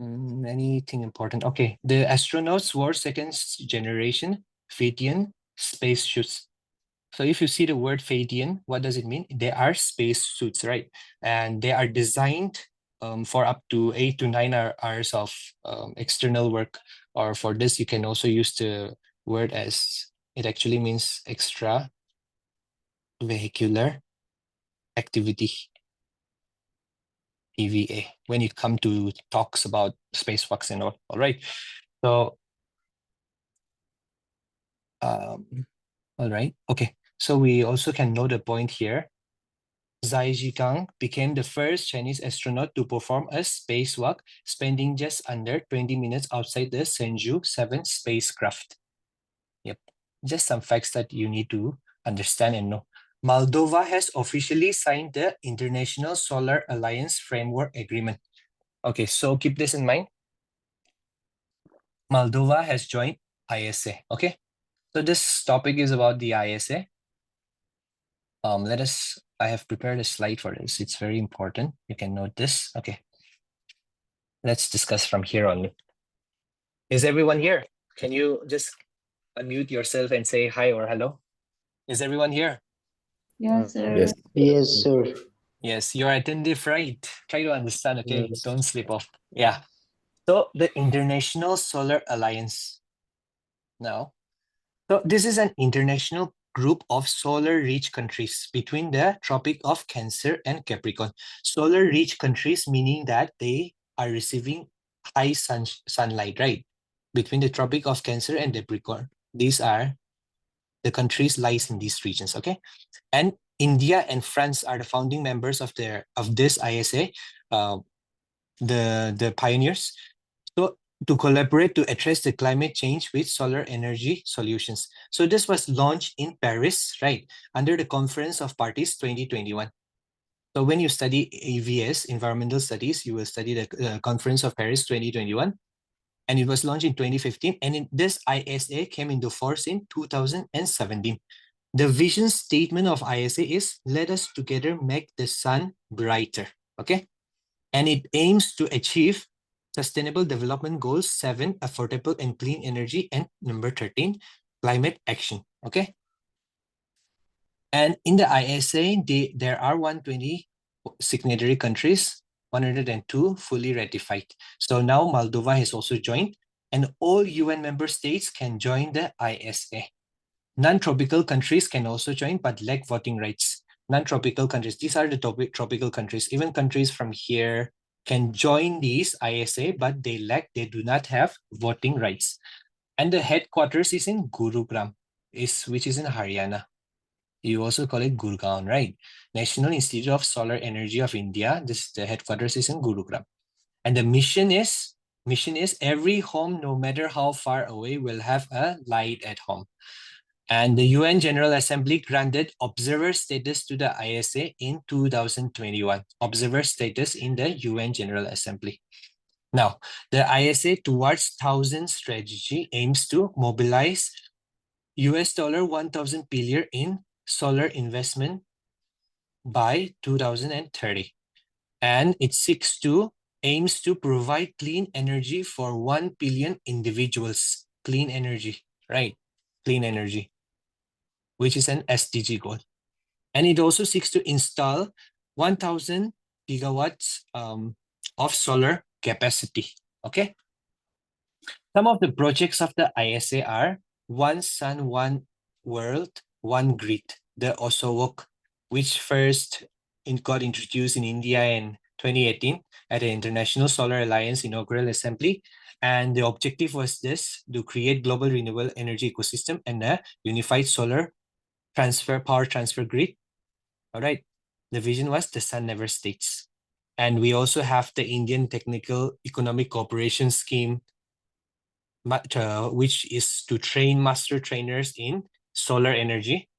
anything important? Okay. The astronauts wore second generation Phaeton spacesuits. So if you see the word Phaeton, what does it mean? They are space suits, right? And they are designed for up to 8 to 9 hours of external work. Or for this, you can also use the word as it actually means extra vehicular activity, EVA, when you come to talks about spacewalks and all right? So, all right, okay. So we also can note a point here. Zhai Zhigang became the first Chinese astronaut to perform a spacewalk, spending just under 20 minutes outside the Shenzhou 7 spacecraft. Yep, just some facts that you need to understand and know. Moldova has officially signed the International Solar Alliance Framework Agreement. Okay, so keep this in mind. Moldova has joined ISA. Okay, so this topic is about the ISA. I have prepared a slide for this. It's very important. You can note this. Okay. Let's discuss from here on. Is everyone here? Can you just unmute yourself and say hi or hello? Is everyone here? Yes, sir. Yes. Yes, sir. Yes, you're attentive, right? Try to understand, okay? Yes. Don't slip off. Yeah. So the International Solar Alliance. Now, so this is an international group of solar-rich countries between the Tropic of Cancer and Capricorn. Solar-rich countries meaning that they are receiving high sunlight, right? Between the Tropic of Cancer and Capricorn. These are the countries lies in these regions, okay? And India and France are the founding members of this ISA, the pioneers. So to collaborate to address the climate change with solar energy solutions. So this was launched in Paris, right, under the Conference of Parties 2021. So when you study EVS, environmental studies, you will study the Conference of Paris 2021. And it was launched in 2015. And this ISA came into force in 2017. The vision statement of ISA is, let us together make the sun brighter, okay? And it aims to achieve Sustainable Development Goals 7, affordable and clean energy, and number 13, climate action, okay? And in the ISA, there are 120 signatory countries, 102 fully ratified. So now Moldova has also joined, and all UN member states can join the ISA. Non-tropical countries can also join, but lack voting rights. Non-tropical countries, these are the tropical countries. Even countries from here can join these ISA, but they do not have voting rights. And the headquarters is in Gurugram, which is in Haryana. You also call it Gurgaon, right? National Institute of Solar Energy of India. The headquarters is in Gurugram. And the mission is every home, no matter how far away, will have a light at home. And the UN General Assembly granted observer status to the ISA in 2021. Observer status in the UN General Assembly. Now, the ISA towards 1000 strategy aims to mobilize $1,000 billion in solar investment by 2030. And it aims to provide clean energy for 1 billion individuals. Clean energy, right? Clean energy, which is an SDG goal. And it also seeks to install 1,000 gigawatts of solar capacity, okay? Some of the projects of the ISA are One Sun, One World, One Grid, the OSOWOC, which first got introduced in India in 2018 at the International Solar Alliance Inaugural Assembly. And the objective was this, to create global renewable energy ecosystem and a unified solar power transfer grid. All right. The vision was the sun never states. And we also have the Indian Technical Economic Cooperation Scheme, which is to train master trainers in solar energy,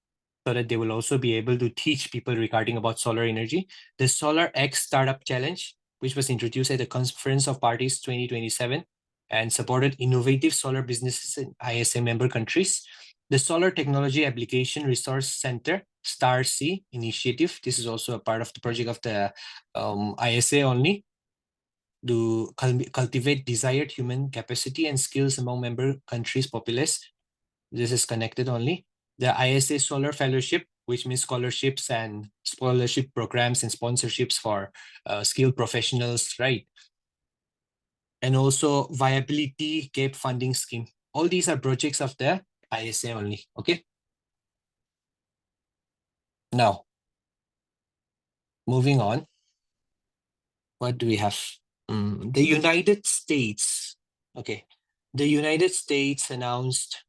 so that they will also be able to teach people regarding about solar energy. The Solar X Startup Challenge, which was introduced at the Conference of Parties 2027 and supported innovative solar businesses in ISA member countries. The Solar Technology Application Resource Center, STAR-C initiative. This is also a part of the project of the ISA only, to cultivate desired human capacity and skills among member countries' populace. This is connected only. The ISA Solar Fellowship, which means scholarships and scholarship programs and sponsorships for skilled professionals, right? And also Viability Gap Funding Scheme. All these are projects of the ISA only, okay? Now, moving on. What do we have? The United States, okay. The United States announced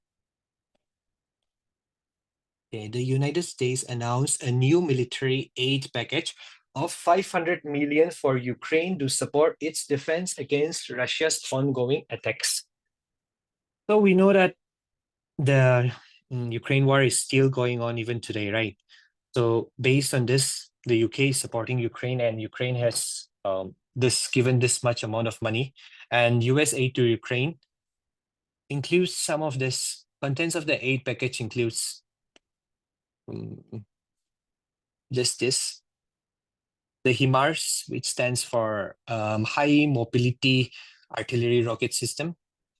the United States announced a new military aid package of 500 million for Ukraine to support its defense against Russia's ongoing attacks. So we know that the Ukraine war is still going on even today, right? So based on this, the UK is supporting Ukraine, and Ukraine has given this much amount of money, and US aid to Ukraine includes some of this. Contents of the aid package includes this. The HIMARS, which stands for High Mobility Artillery Rocket System.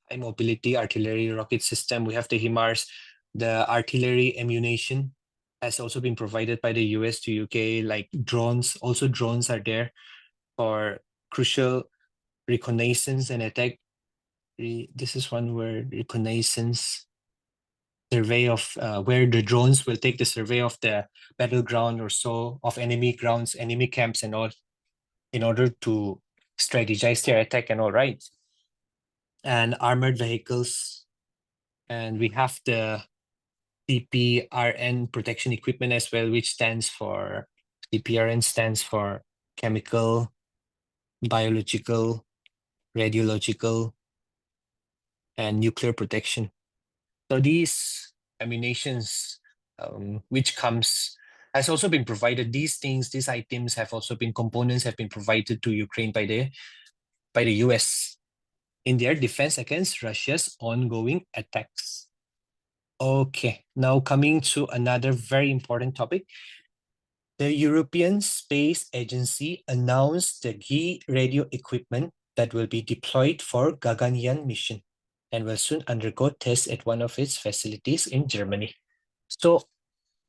High Mobility Artillery Rocket System. We have the HIMARS. The artillery ammunition has also been provided by the US to UK, like drones. Also drones are there for crucial reconnaissance and attack. This is one word, reconnaissance. Survey of where the drones will take the survey of the battleground or so, of enemy grounds, enemy camps and all, in order to strategize their attack and all, right? And armored vehicles. And we have the CPRN protection equipment as well, which stands for, CPRN stands for chemical, biological, radiological, and nuclear protection. So these ammunitions, which has also been provided. These things, these items have also been, components have been provided to Ukraine by the US in their defense against Russia's ongoing attacks. Okay, now coming to another very important topic. The European Space Agency announced the key radio equipment that will be deployed for Gaganyaan mission and will soon undergo tests at one of its facilities in Germany. So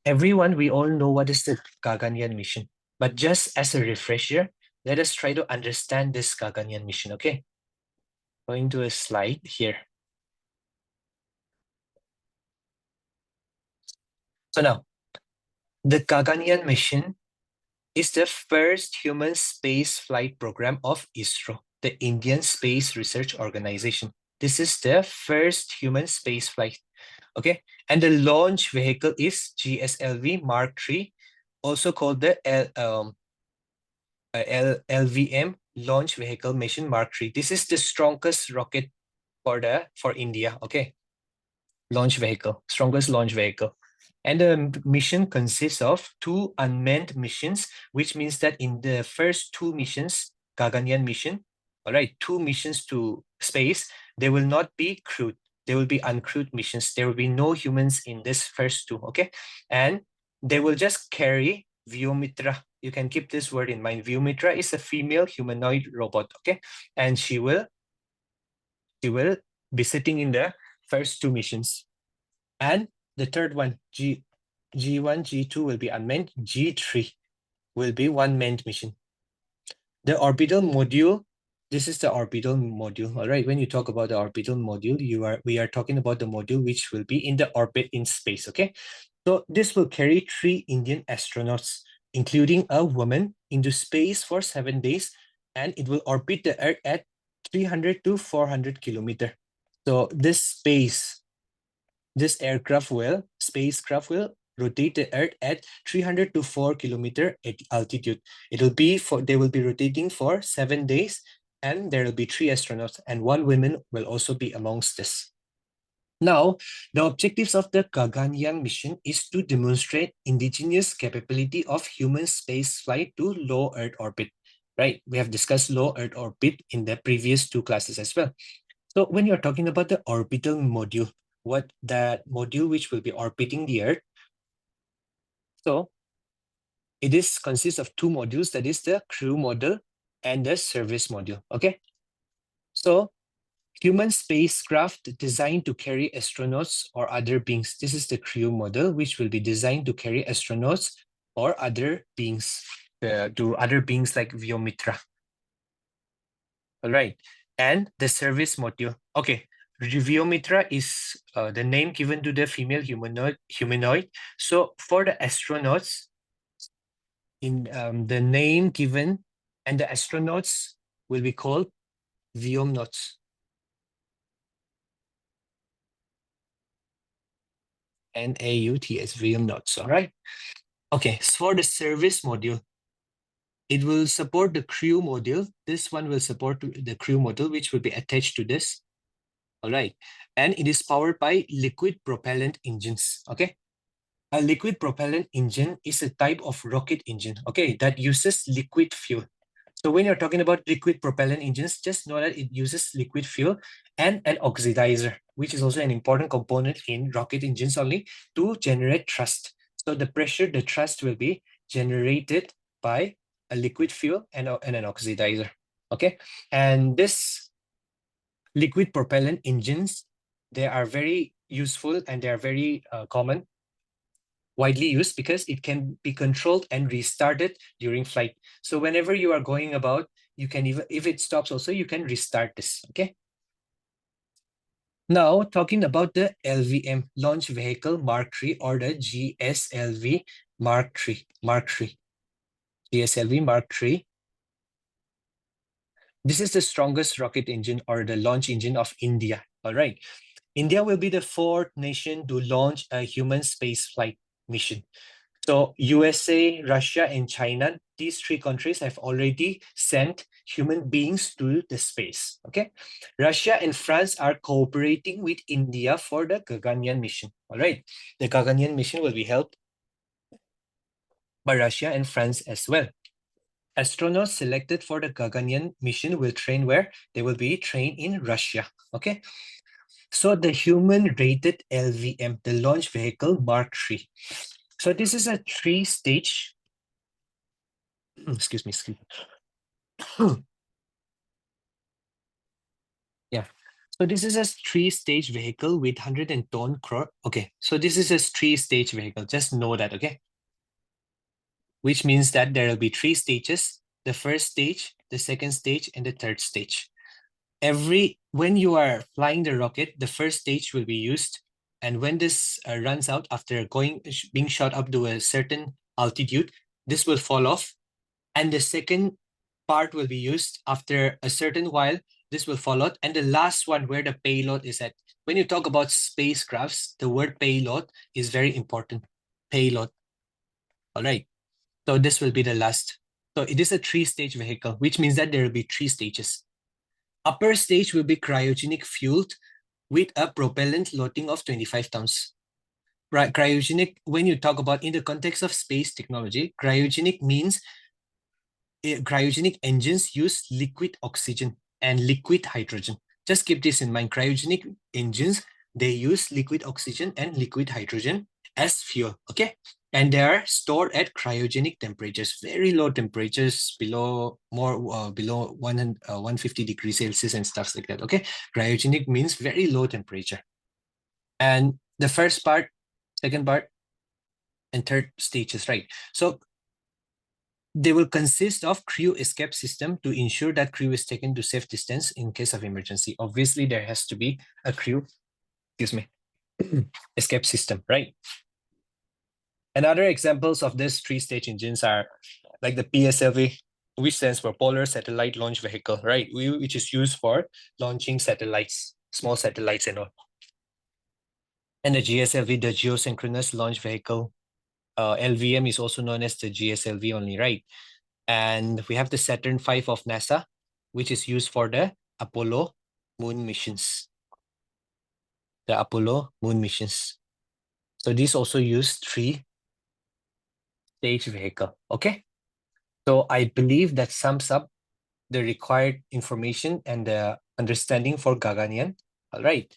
everyone, we all know what is the Gaganyaan mission, but just as a refresher, let us try to understand this Gaganyaan mission, okay? Going to a slide here. So now, the Gaganyaan mission is the first human space flight program of ISRO, the Indian Space Research Organization. This is the first human space flight, okay? And the launch vehicle is GSLV Mark III, also called the LVM Launch Vehicle Mission Mark III. This is the strongest rocket for India, okay? Launch vehicle, strongest launch vehicle. And the mission consists of 2 unmanned missions, which means that in the first 2 missions, Gaganyaan mission, all right, 2 missions to space, they will not be crewed. They will be uncrewed missions. There will be no humans in this first 2, okay? And they will just carry Vyomitra. You can keep this word in mind. Vyomitra is a female humanoid robot, okay? And she will be sitting in the first 2 missions. And the third one, G1, G2 will be unmanned. G3 will be 1-manned mission. The orbital module, this is the orbital module. All right, when you talk about the orbital module, we are talking about the module which will be in the orbit in space, okay? So this will carry 3 Indian astronauts including a woman, into space for 7 days, and it will orbit the Earth at 300 to 400 kilometer. So this spacecraft will rotate the Earth at 300 to 4 kilometer at altitude. They will be rotating for 7 days, and there will be 3 astronauts, and 1 woman will also be amongst this. Now, the objectives of the Gaganyaan mission is to demonstrate indigenous capability of human space flight to low Earth orbit. Right? We have discussed low Earth orbit in the previous 2 classes as well. So when you're talking about the orbital module, what that module which will be orbiting the Earth, so it consists of 2 modules, that is the crew module and the service module. Okay. So human spacecraft designed to carry astronauts or other beings. This is the crew model, which will be designed to carry astronauts or other beings, to other beings like Vyomitra. All right. And the service module. Okay. Vyomitra is the name given to the female humanoid. So for the astronauts, in the name given, and the astronauts will be called Vyomnauts. Nauts, Vyomnauts, all right? Okay, so for the service module, it will support the crew module. This one will support the crew module, which will be attached to this. All right, and it is powered by liquid propellant engines, okay? A liquid propellant engine is a type of rocket engine, okay, that uses liquid fuel. So when you're talking about liquid propellant engines, just know that it uses liquid fuel and an oxidizer, which is also an important component in rocket engines only, to generate thrust. So the pressure, the thrust will be generated by a liquid fuel and an oxidizer, okay? And this liquid propellant engines, they are very useful and they are very common, widely used, because it can be controlled and restarted during flight. So whenever you are going about, you can even, if it stops also, you can restart this, okay? Now, talking about the LVM, Launch Vehicle Mark III, or the GSLV Mark III. GSLV Mark III. This is the strongest rocket engine or the launch engine of India, all right? India will be the 4th nation to launch a human space flight mission. So USA, Russia, and China, these 3 countries have already sent human beings to the space, okay? Russia and France are cooperating with India for the Gaganyaan mission, all right? The Gaganyaan mission will be helped by Russia and France as well. Astronauts selected for the Gaganyaan mission will train where? They will be trained in Russia, okay? So the human-rated LVM, the launch vehicle Mark III. So this is a 3-stage, excuse me. Yeah. So this is a 3-stage vehicle with 110 crore. Okay. So this is a 3-stage vehicle. Just know that, okay? Which means that there will be 3 stages: the first stage, the second stage, and the third stage. When you are flying the rocket, the first stage will be used. And when this runs out after being shot up to a certain altitude, this will fall off. And the second part will be used after a certain while. This will fall out. And the last one, where the payload is at. When you talk about spacecrafts, the word payload is very important. Payload. All right. So this will be the last. So it is a 3-stage vehicle, which means that there will be 3 stages. Upper stage will be cryogenic fueled with a propellant loading of 25 tons. Right, cryogenic, when you talk about in the context of space technology, cryogenic means cryogenic engines use liquid oxygen and liquid hydrogen. Just keep this in mind. Cryogenic engines, they use liquid oxygen and liquid hydrogen as fuel, okay? And they are stored at cryogenic temperatures, very low temperatures, below 150 degrees Celsius and stuff like that, okay? Cryogenic means very low temperature. And the first part, second part, and third stages, right? So they will consist of crew escape system to ensure that crew is taken to safe distance in case of emergency. Obviously, there has to be a crew, escape system, right? Another examples of these three-stage engines are like the PSLV, which stands for Polar Satellite Launch Vehicle, right? Which is used for launching satellites, small satellites and all. And the GSLV, the Geosynchronous Launch Vehicle, LVM is also known as the GSLV only, right? And we have the Saturn V of NASA, which is used for the Apollo moon missions. The Apollo moon missions. So these also use three-stage vehicle, okay? So I believe that sums up the required information and the understanding for Gaganyaan. All right.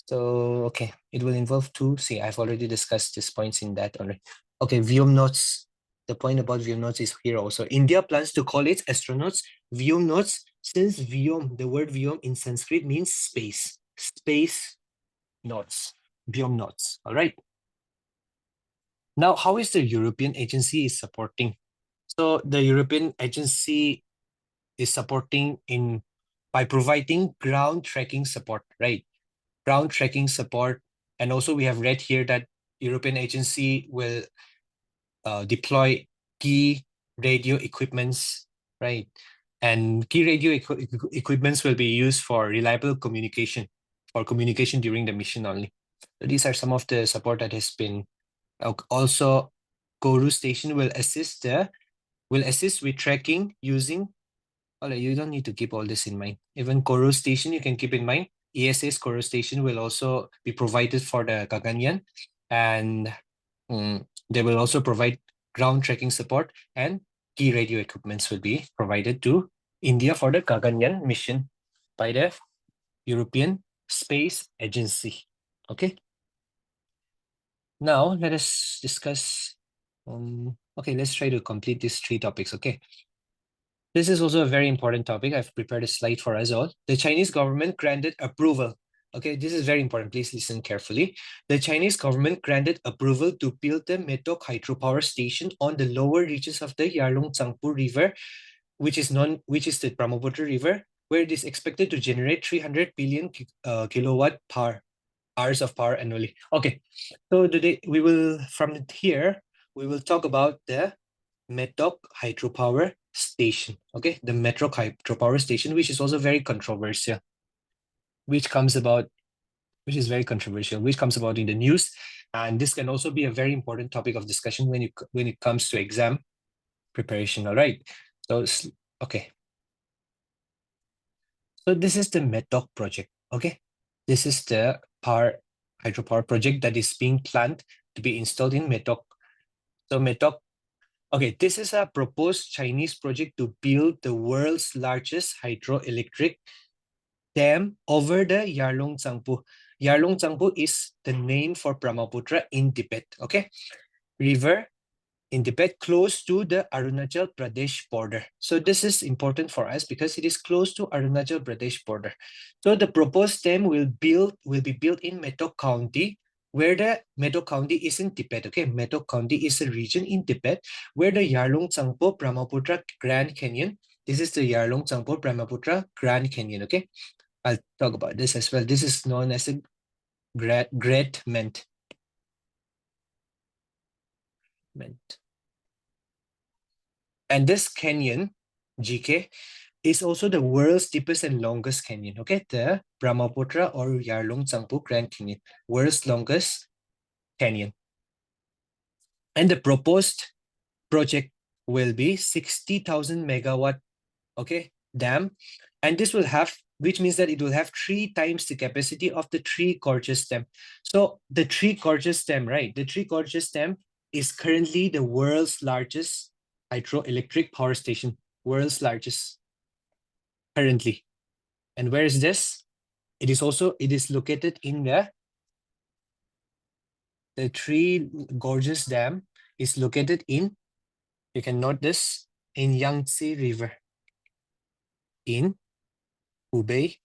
So, okay, it will involve two. See, I've already discussed these points in that already. Okay, Vyom notes. The point about Vyom notes is here also. India plans to call its astronauts Vyom notes since Vyom, the word Vyom in Sanskrit means space. Space notes. Vyom notes. All right. Now, how is the European agency is supporting? So the European agency is supporting by providing ground tracking support, right? Ground tracking support. And also we have read here that European agency will deploy key radio equipments, right? And key radio equipments will be used for reliable communication, for communication during the mission only. So these are some of the support that has been also Kourou station will assist with tracking using. You don't need to keep all this in mind. Even Kourou station you can keep in mind. ESA's Kourou station will also be provided for the Gaganyaan, and they will also provide ground tracking support, and key radio equipments will be provided to India for the Gaganyaan mission by the European Space Agency. Okay. Now let us discuss. Okay, let's try to complete these three topics. Okay. This is also a very important topic. I've prepared a slide for us all. The Chinese government granted approval. Okay, this is very important. Please listen carefully. The Chinese government granted approval to build the Metok hydropower station on the lower reaches of the Yarlung Tsangpo River, which is the Brahmaputra River, where it is expected to generate 300 billion kilowatt hours of power annually. Okay, so today from here we will talk about the Metok hydropower station. Okay, the Metok hydropower station, which is also very controversial, which comes about in the news, and this can also be a very important topic of discussion when it comes to exam preparation. All right, so okay, so this is the Metok project. Okay, this is the hydropower project that is being planned to be installed in Metok. So Metok. Okay, this is a proposed Chinese project to build the world's largest hydroelectric dam over the Yarlung Tsangpo. Yarlung Tsangpo is the name for Brahmaputra in Tibet, okay? River in Tibet close to the Arunachal Pradesh border. So this is important for us because it is close to Arunachal Pradesh border. So the proposed dam will be built in Metok County, where the Metok County is in Tibet. Okay, Metok County is a region in Tibet where the Yarlung Tsangpo Brahmaputra Grand Canyon. This is the Yarlung Tsangpo Brahmaputra Grand Canyon. Okay, I'll talk about this as well. This is known as a gradment. And this canyon, GK, is also the world's deepest and longest canyon. Okay, the Brahmaputra or Yarlung Tsangpo Grand Canyon, world's longest canyon. And the proposed project will be 60,000 megawatt, okay, dam. And this will have, which means that it will have 3 times the capacity of the Three Gorges Dam. So the Three Gorges Dam, right? The Three Gorges Dam is currently the world's largest hydroelectric power station, world's largest currently. And where is this? It is located in the Three Gorges Dam is located in, you can note this, in Yangtze River in Hubei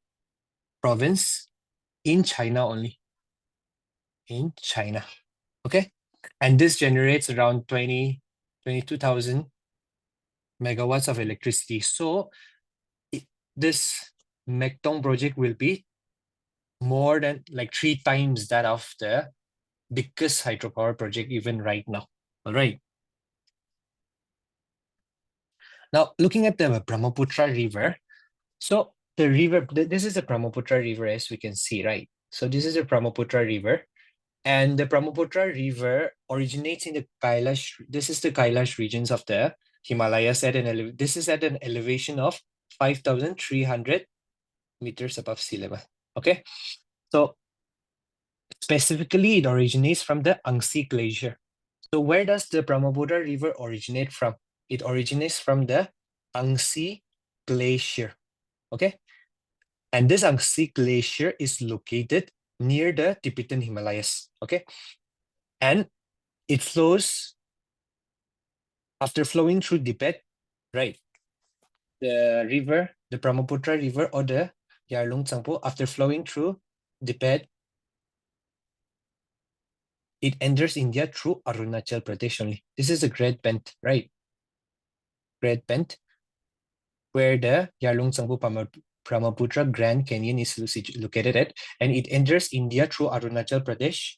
province in China only. In China. Okay. And this generates around 22,000 megawatts of electricity. So this Mektong project will be more than like 3 times that of the biggest hydropower project even right now. All right. Now, looking at the Brahmaputra River, so the river, this is the Brahmaputra River, as we can see, right? So this is the Brahmaputra River, and the Brahmaputra River originates in the Kailash. This is the Kailash regions of the Himalayas this is at an elevation of 5,300 meters above sea level. Okay, so specifically, it originates from the Angsi Glacier. So where does the Brahmaputra River originate from? It originates from the Angsi Glacier. Okay, and this Angsi Glacier is located near the Tibetan Himalayas. Okay, and it flows after flowing through Tibet, right? The river, the Brahmaputra River or the Yarlung Tsangpo, after flowing through Tibet, it enters India through Arunachal Pradesh only. This is a Great Bend, right? Great Bend, where the Yarlung Tsangpo Brahmaputra Grand Canyon is located at, and it enters India through Arunachal Pradesh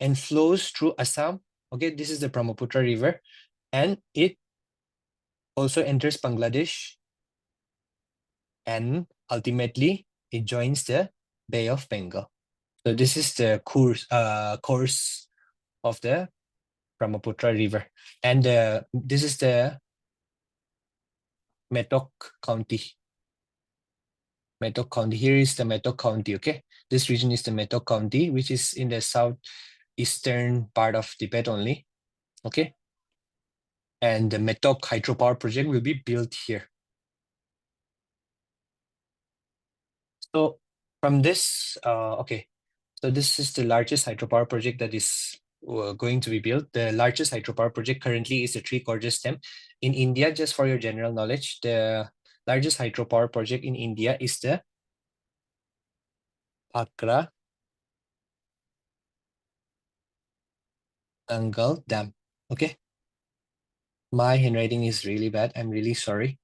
and flows through Assam. Okay, this is the Brahmaputra River, and it also enters Bangladesh, and ultimately it joins the Bay of Bengal. So this is the course of the Brahmaputra River, and this is the Metok County. Metok County. Here is the Metok County. Okay, this region is the Metok County, which is in the southeastern part of Tibet only. Okay, and the Metok hydropower project will be built here. So from this, okay, so this is the largest hydropower project that is going to be built. The largest hydropower project currently is the Three Gorges Dam. In India, just for your general knowledge, the largest hydropower project in India is the Bhakra Nangal Dam. Okay. My handwriting is really bad. I'm really sorry.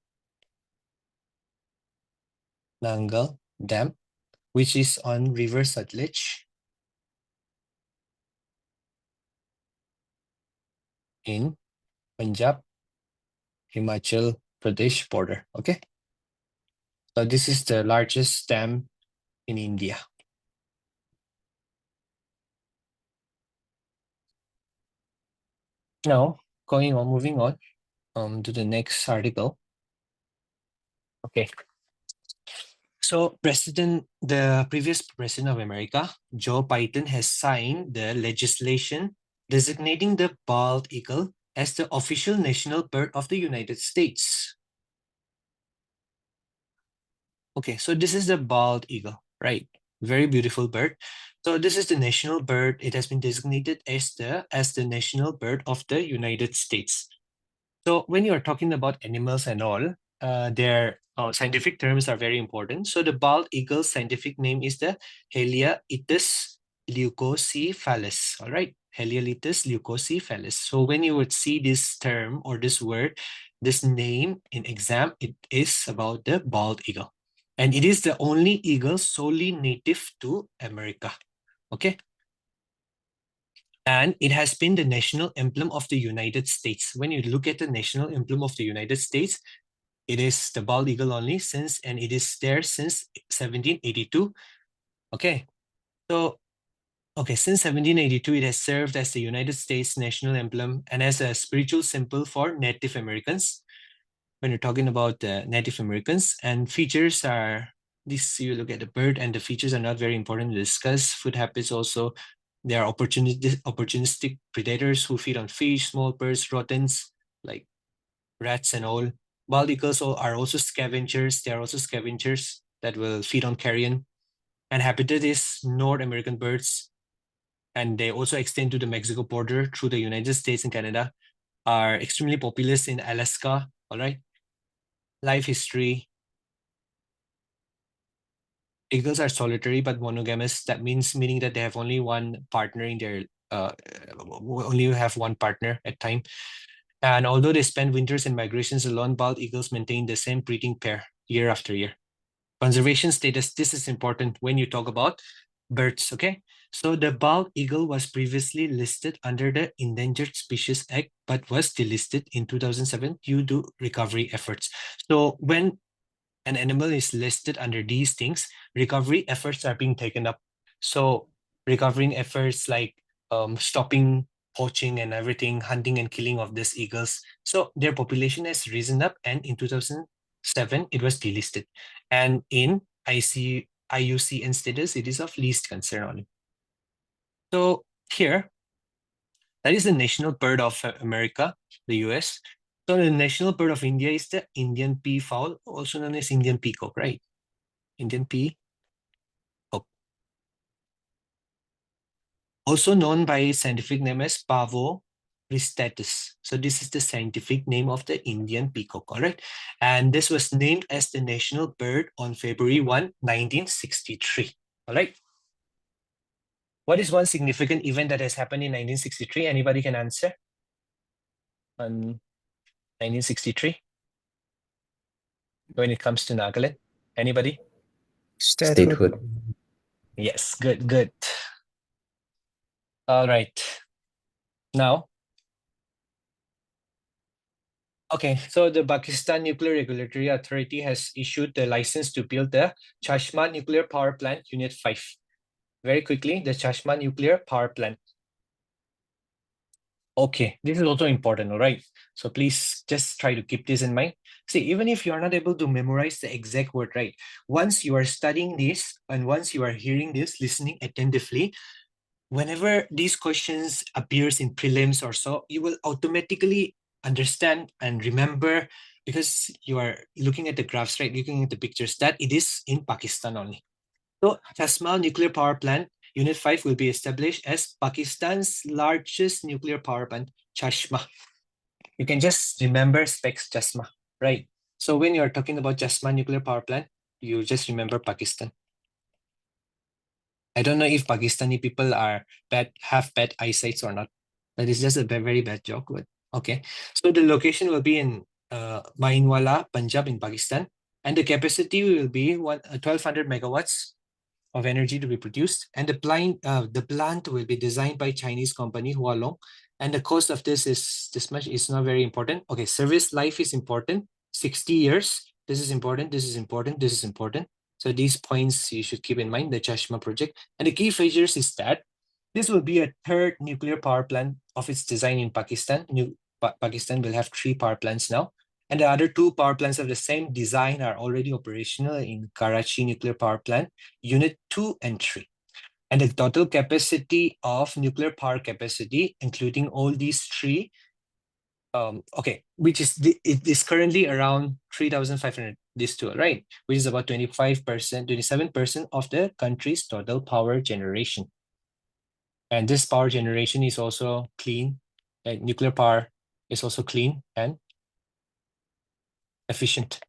Nangal Dam, which is on River Sutlej in Punjab, Himachal Pradesh border. Okay. So this is the largest dam in India. Now, moving on to the next article. Okay. So the previous president of America, Joe Biden, has signed the legislation designating the bald eagle as the official national bird of the United States. Okay, so this is the bald eagle, right? Very beautiful bird. So this is the national bird. It has been designated as the national bird of the United States. So when you are talking about animals and all, their scientific terms are very important. So the bald eagle's scientific name is the Haliaeetus leucocephalus. All right, Haliaeetus leucocephalus. So when you would see this term or this word, this name in exam, it is about the bald eagle. And it is the only eagle solely native to America. Okay. And it has been the national emblem of the United States. When you look at the national emblem of the United States, it is the bald eagle only and it is there since 1782. Okay. So, okay, since 1782, it has served as the United States national emblem and as a spiritual symbol for Native Americans. When you're talking about Native Americans, and features are this, you look at the bird, and the features are not very important to discuss. Food habits also, there are opportunistic predators who feed on fish, small birds, rodents like rats and all. Bald eagles are also scavengers. They are also scavengers that will feed on carrion. And habitat is North American birds. And they also extend to the Mexico border through the United States and Canada, are extremely populous in Alaska. All right. Life history. Eagles are solitary but monogamous. That meaning that they have only one partner in their only have one partner at time. And although they spend winters and migrations alone, bald eagles maintain the same breeding pair year after year. Conservation status, this is important when you talk about birds, okay? So the bald eagle was previously listed under the Endangered Species Act, but was delisted in 2007 due to recovery efforts. So when an animal is listed under these things, recovery efforts are being taken up. So recovering efforts like stopping poaching and everything, hunting and killing of these eagles. So their population has risen up, and in 2007, it was delisted. And in IUCN status, it is of least concern only. So here, that is the national bird of America, the US. So the national bird of India is the Indian peafowl, also known as Indian peacock, right? Indian peacock. Also known by its scientific name as Pavo ristatus. So this is the scientific name of the Indian peacock, all right? And this was named as the national bird on February 1, 1963, all right? What is one significant event that has happened in 1963? Anybody can answer? On 1963? When it comes to Nagaland? Anybody? Statehood. Yes, good, good. All right. Now, okay, so the Pakistan Nuclear Regulatory Authority has issued the license to build the Chashma Nuclear Power Plant Unit 5. Very quickly, the Chashma Nuclear Power Plant. Okay, this is also important, all right? So please just try to keep this in mind. See, even if you are not able to memorize the exact word, right? Once you are studying this and once you are hearing this, listening attentively, whenever these questions appears in prelims or so, you will automatically understand and remember because you are looking at the graphs, right? Looking at the pictures that it is in Pakistan only. So Chashma Nuclear Power Plant Unit 5 will be established as Pakistan's largest nuclear power plant, Chashma. You can just remember specs Chashma, right? So when you're talking about Chashma Nuclear Power Plant, you just remember Pakistan. I don't know if Pakistani people are have bad eyesight or not. That is just a very bad joke. But okay. So the location will be in Mainwala, Punjab in Pakistan. And the capacity will be 1200 megawatts of energy to be produced. And the plant will be designed by Chinese company Hualong. And the cost of this is this much. It's not very important. Okay, service life is important. 60 years. This is important. This is important. This is important. So these points you should keep in mind, the Chashma project. And the key features is that this will be a third nuclear power plant of its design in Pakistan. Pakistan will have 3 power plants now. And the other 2 power plants of the same design are already operational in Karachi Nuclear Power Plant, Unit 2 and 3. And the total capacity of nuclear power capacity, including all these 3, which is it is currently around 3,500, these 2, right? Which is about 25%, 27% of the country's total power generation. And this power generation is also clean. Nuclear power is also clean and efficient.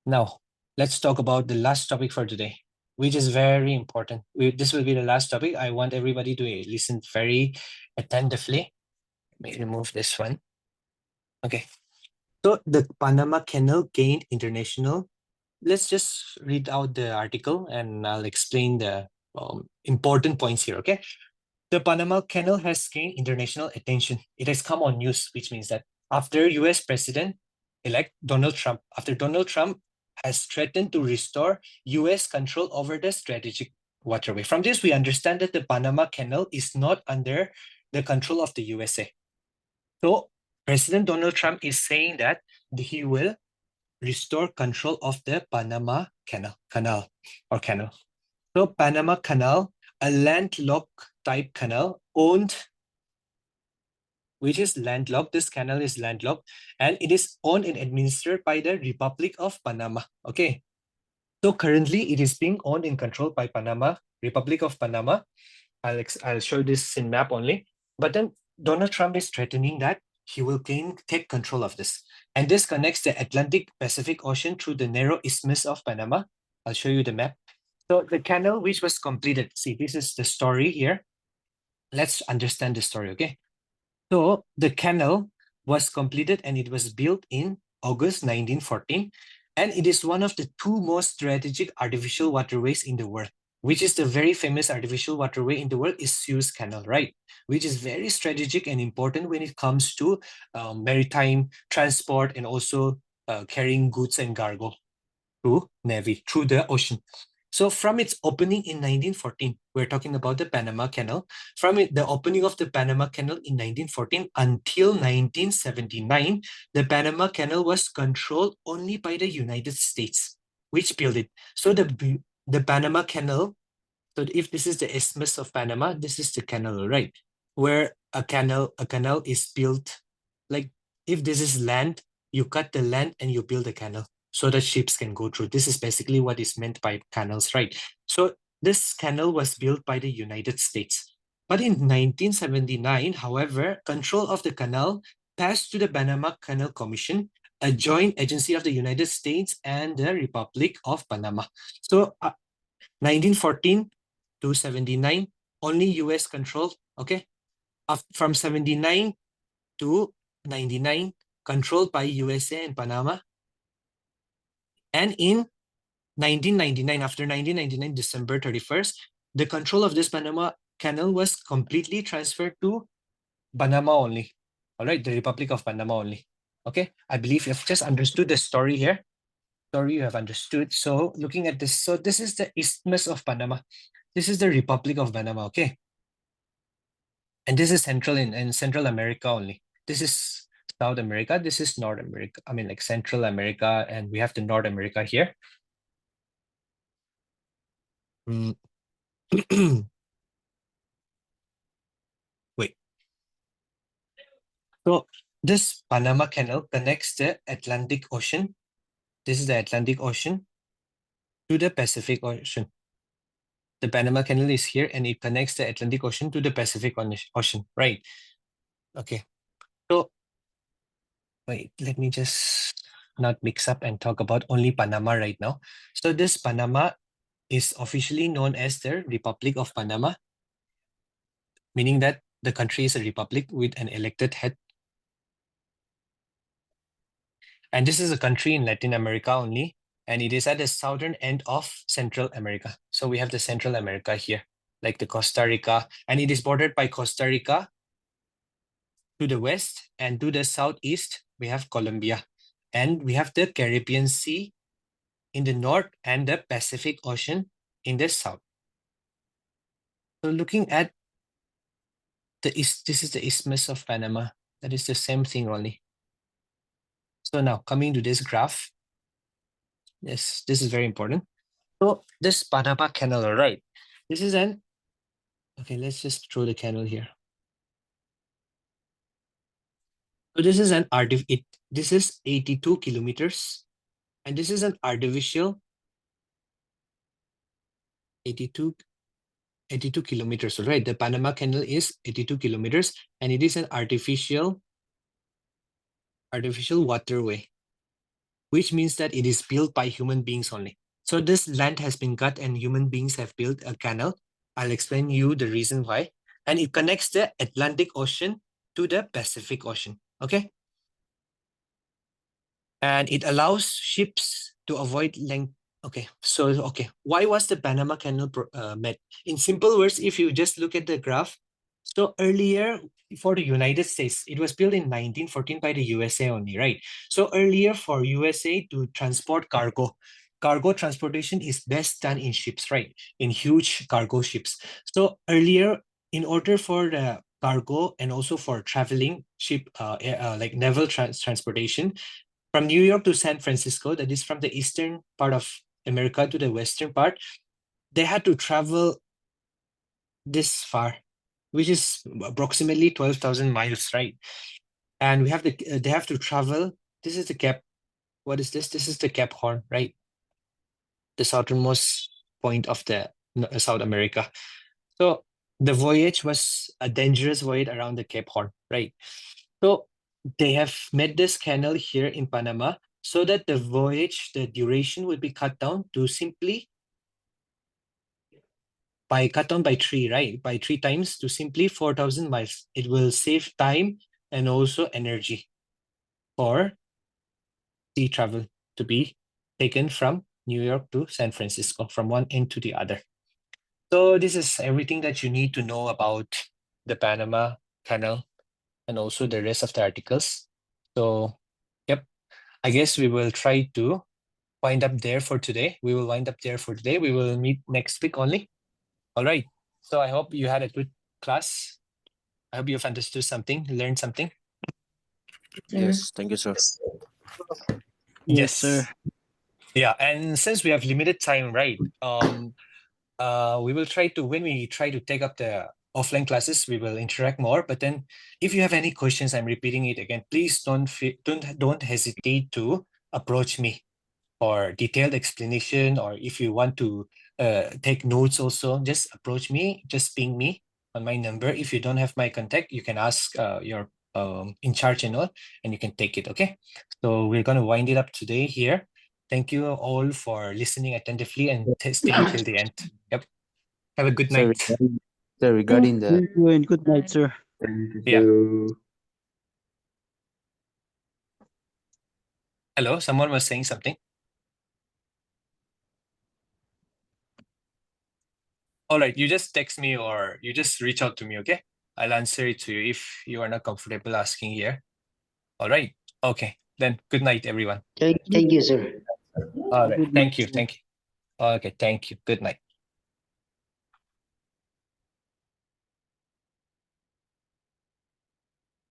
Now, let's talk about the last topic for today, which is very important. This will be the last topic. I want everybody to listen very attentively. Let me remove this one. Okay. So the Panama Canal gained international. Let's just read out the article and I'll explain the important points here, okay? The Panama Canal has gained international attention. It has come on news, which means that after US President-elect Donald Trump, after Donald Trump has threatened to restore US control over the strategic waterway. From this, we understand that the Panama Canal is not under the control of the USA. So President Donald Trump is saying that he will restore control of the Panama Canal. So Panama Canal, a landlocked type canal owned, which is landlocked. This canal is landlocked and it is owned and administered by the Republic of Panama. Okay. So currently it is being owned and controlled by Republic of Panama. I'll show this in map only. But then Donald Trump is threatening that he will take control of this. And this connects the Atlantic Pacific Ocean through the narrow isthmus of Panama. I'll show you the map. So the canal which was completed, see, this is the story here. Let's understand the story, okay? So the canal was completed and it was built in August 1914. And it is one of the 2 most strategic artificial waterways in the world. which is the very famous artificial waterway in the world, is Suez Canal, right? Which is very strategic and important when it comes to maritime transport and also carrying goods and cargo through Navy, through the ocean. So from its opening in 1914, we're talking about the Panama Canal. From the opening of the Panama Canal in 1914 until 1979, the Panama Canal was controlled only by the United States, which built it. So the Panama Canal, so if this is the Isthmus of Panama, this is the canal, right? Where a canal is built. Like if this is land, you cut the land and you build a canal so that ships can go through. This is basically what is meant by canals, right? So this canal was built by the United States. But in 1979, however, control of the canal passed to the Panama Canal Commission, a joint agency of the United States and the Republic of Panama. So 1914 to 79, only US control, okay? From 79 to 99, controlled by USA and Panama. And in 1999, after 1999, December 31st, the control of this Panama Canal was completely transferred to Panama only. All right, the Republic of Panama only. Okay, I believe you've just understood the story here. Story you have understood. So looking at this, so this is the Isthmus of Panama. This is the Republic of Panama, okay? And this is Central in Central America only. This is South America. This is North America. I mean, like Central America, and we have the North America here. Wait. So this Panama Canal connects the Atlantic Ocean. This is the Atlantic Ocean to the Pacific Ocean. The Panama Canal is here and it connects the Atlantic Ocean to the Pacific Ocean, right? Okay. So wait, let me just not mix up and talk about only Panama right now. So this Panama is officially known as the Republic of Panama, meaning that the country is a republic with an elected head. And this is a country in Latin America only, and it is at the southern end of Central America. So we have the Central America here, like the Costa Rica, and it is bordered by Costa Rica to the west, and to the southeast, we have Colombia. And we have the Caribbean Sea in the north and the Pacific Ocean in the south. So looking at this is the Isthmus of Panama. That is the same thing only. So now coming to this graph, yes, this is very important. So this Panama Canal, right? This is an, okay, let's just throw the canal here. So this is an this is 82 kilometers, and this is an artificial 82 kilometers, right? The Panama Canal is 82 kilometers, and it is an artificial waterway, which means that it is built by human beings only. So this land has been cut and human beings have built a canal. I'll explain you the reason why. And it connects the Atlantic Ocean to the Pacific Ocean, okay? And it allows ships to avoid length. Okay, so, okay, why was the Panama Canal made? In simple words, if you just look at the graph, so earlier for the United States, it was built in 1914 by the USA only, right? So earlier for USA to transport cargo transportation is best done in ships, right? In huge cargo ships. So earlier, in order for the cargo and also for traveling ship, like naval transportation, from New York to San Francisco, that is from the eastern part of America to the western part, they had to travel this far, which is approximately 12,000 miles, right? And we have they have to travel. This is the Cape. What is this? This is the Cape Horn, right? The southernmost point of the South America. So the voyage was a dangerous voyage around the Cape Horn, right? So they have made this canal here in Panama so that the voyage, the duration would be cut down to simply cut down by 3, right? By 3 times to simply 4,000 miles. It will save time and also energy for sea travel to be taken from New York to San Francisco, from one end to the other. So this is everything that you need to know about the Panama Canal and also the rest of the articles. So, yep, I guess we will try to wind up there for today. We will wind up there for today. We will meet next week only. All right. So I hope you had a good class. I hope you've understood something, learned something. Yes, thank you, sir. Yes, sir. Yeah, and since we have limited time, right? We will try to, when we try to take up the offline classes, we will interact more. But then, if you have any questions, I'm repeating it again. Please don't hesitate to approach me for detailed explanation, or if you want to take notes also, just approach me, just ping me on my number. If you don't have my contact, you can ask your in charge and all, and you can take it. Okay, so we're gonna wind it up today here. Thank you all for listening attentively and staying till the end. Yep, have a good Sir, night. regarding the Thank you and good night, sir. Yeah. Hello, someone was saying something. All right, you just text me or you just reach out to me, okay? I'll answer it to you if you are not comfortable asking here. All right. Okay. Then good night, everyone. Thank you, sir. All right. Good Thank you. night, sir. Thank you. Okay. Thank you. Good night.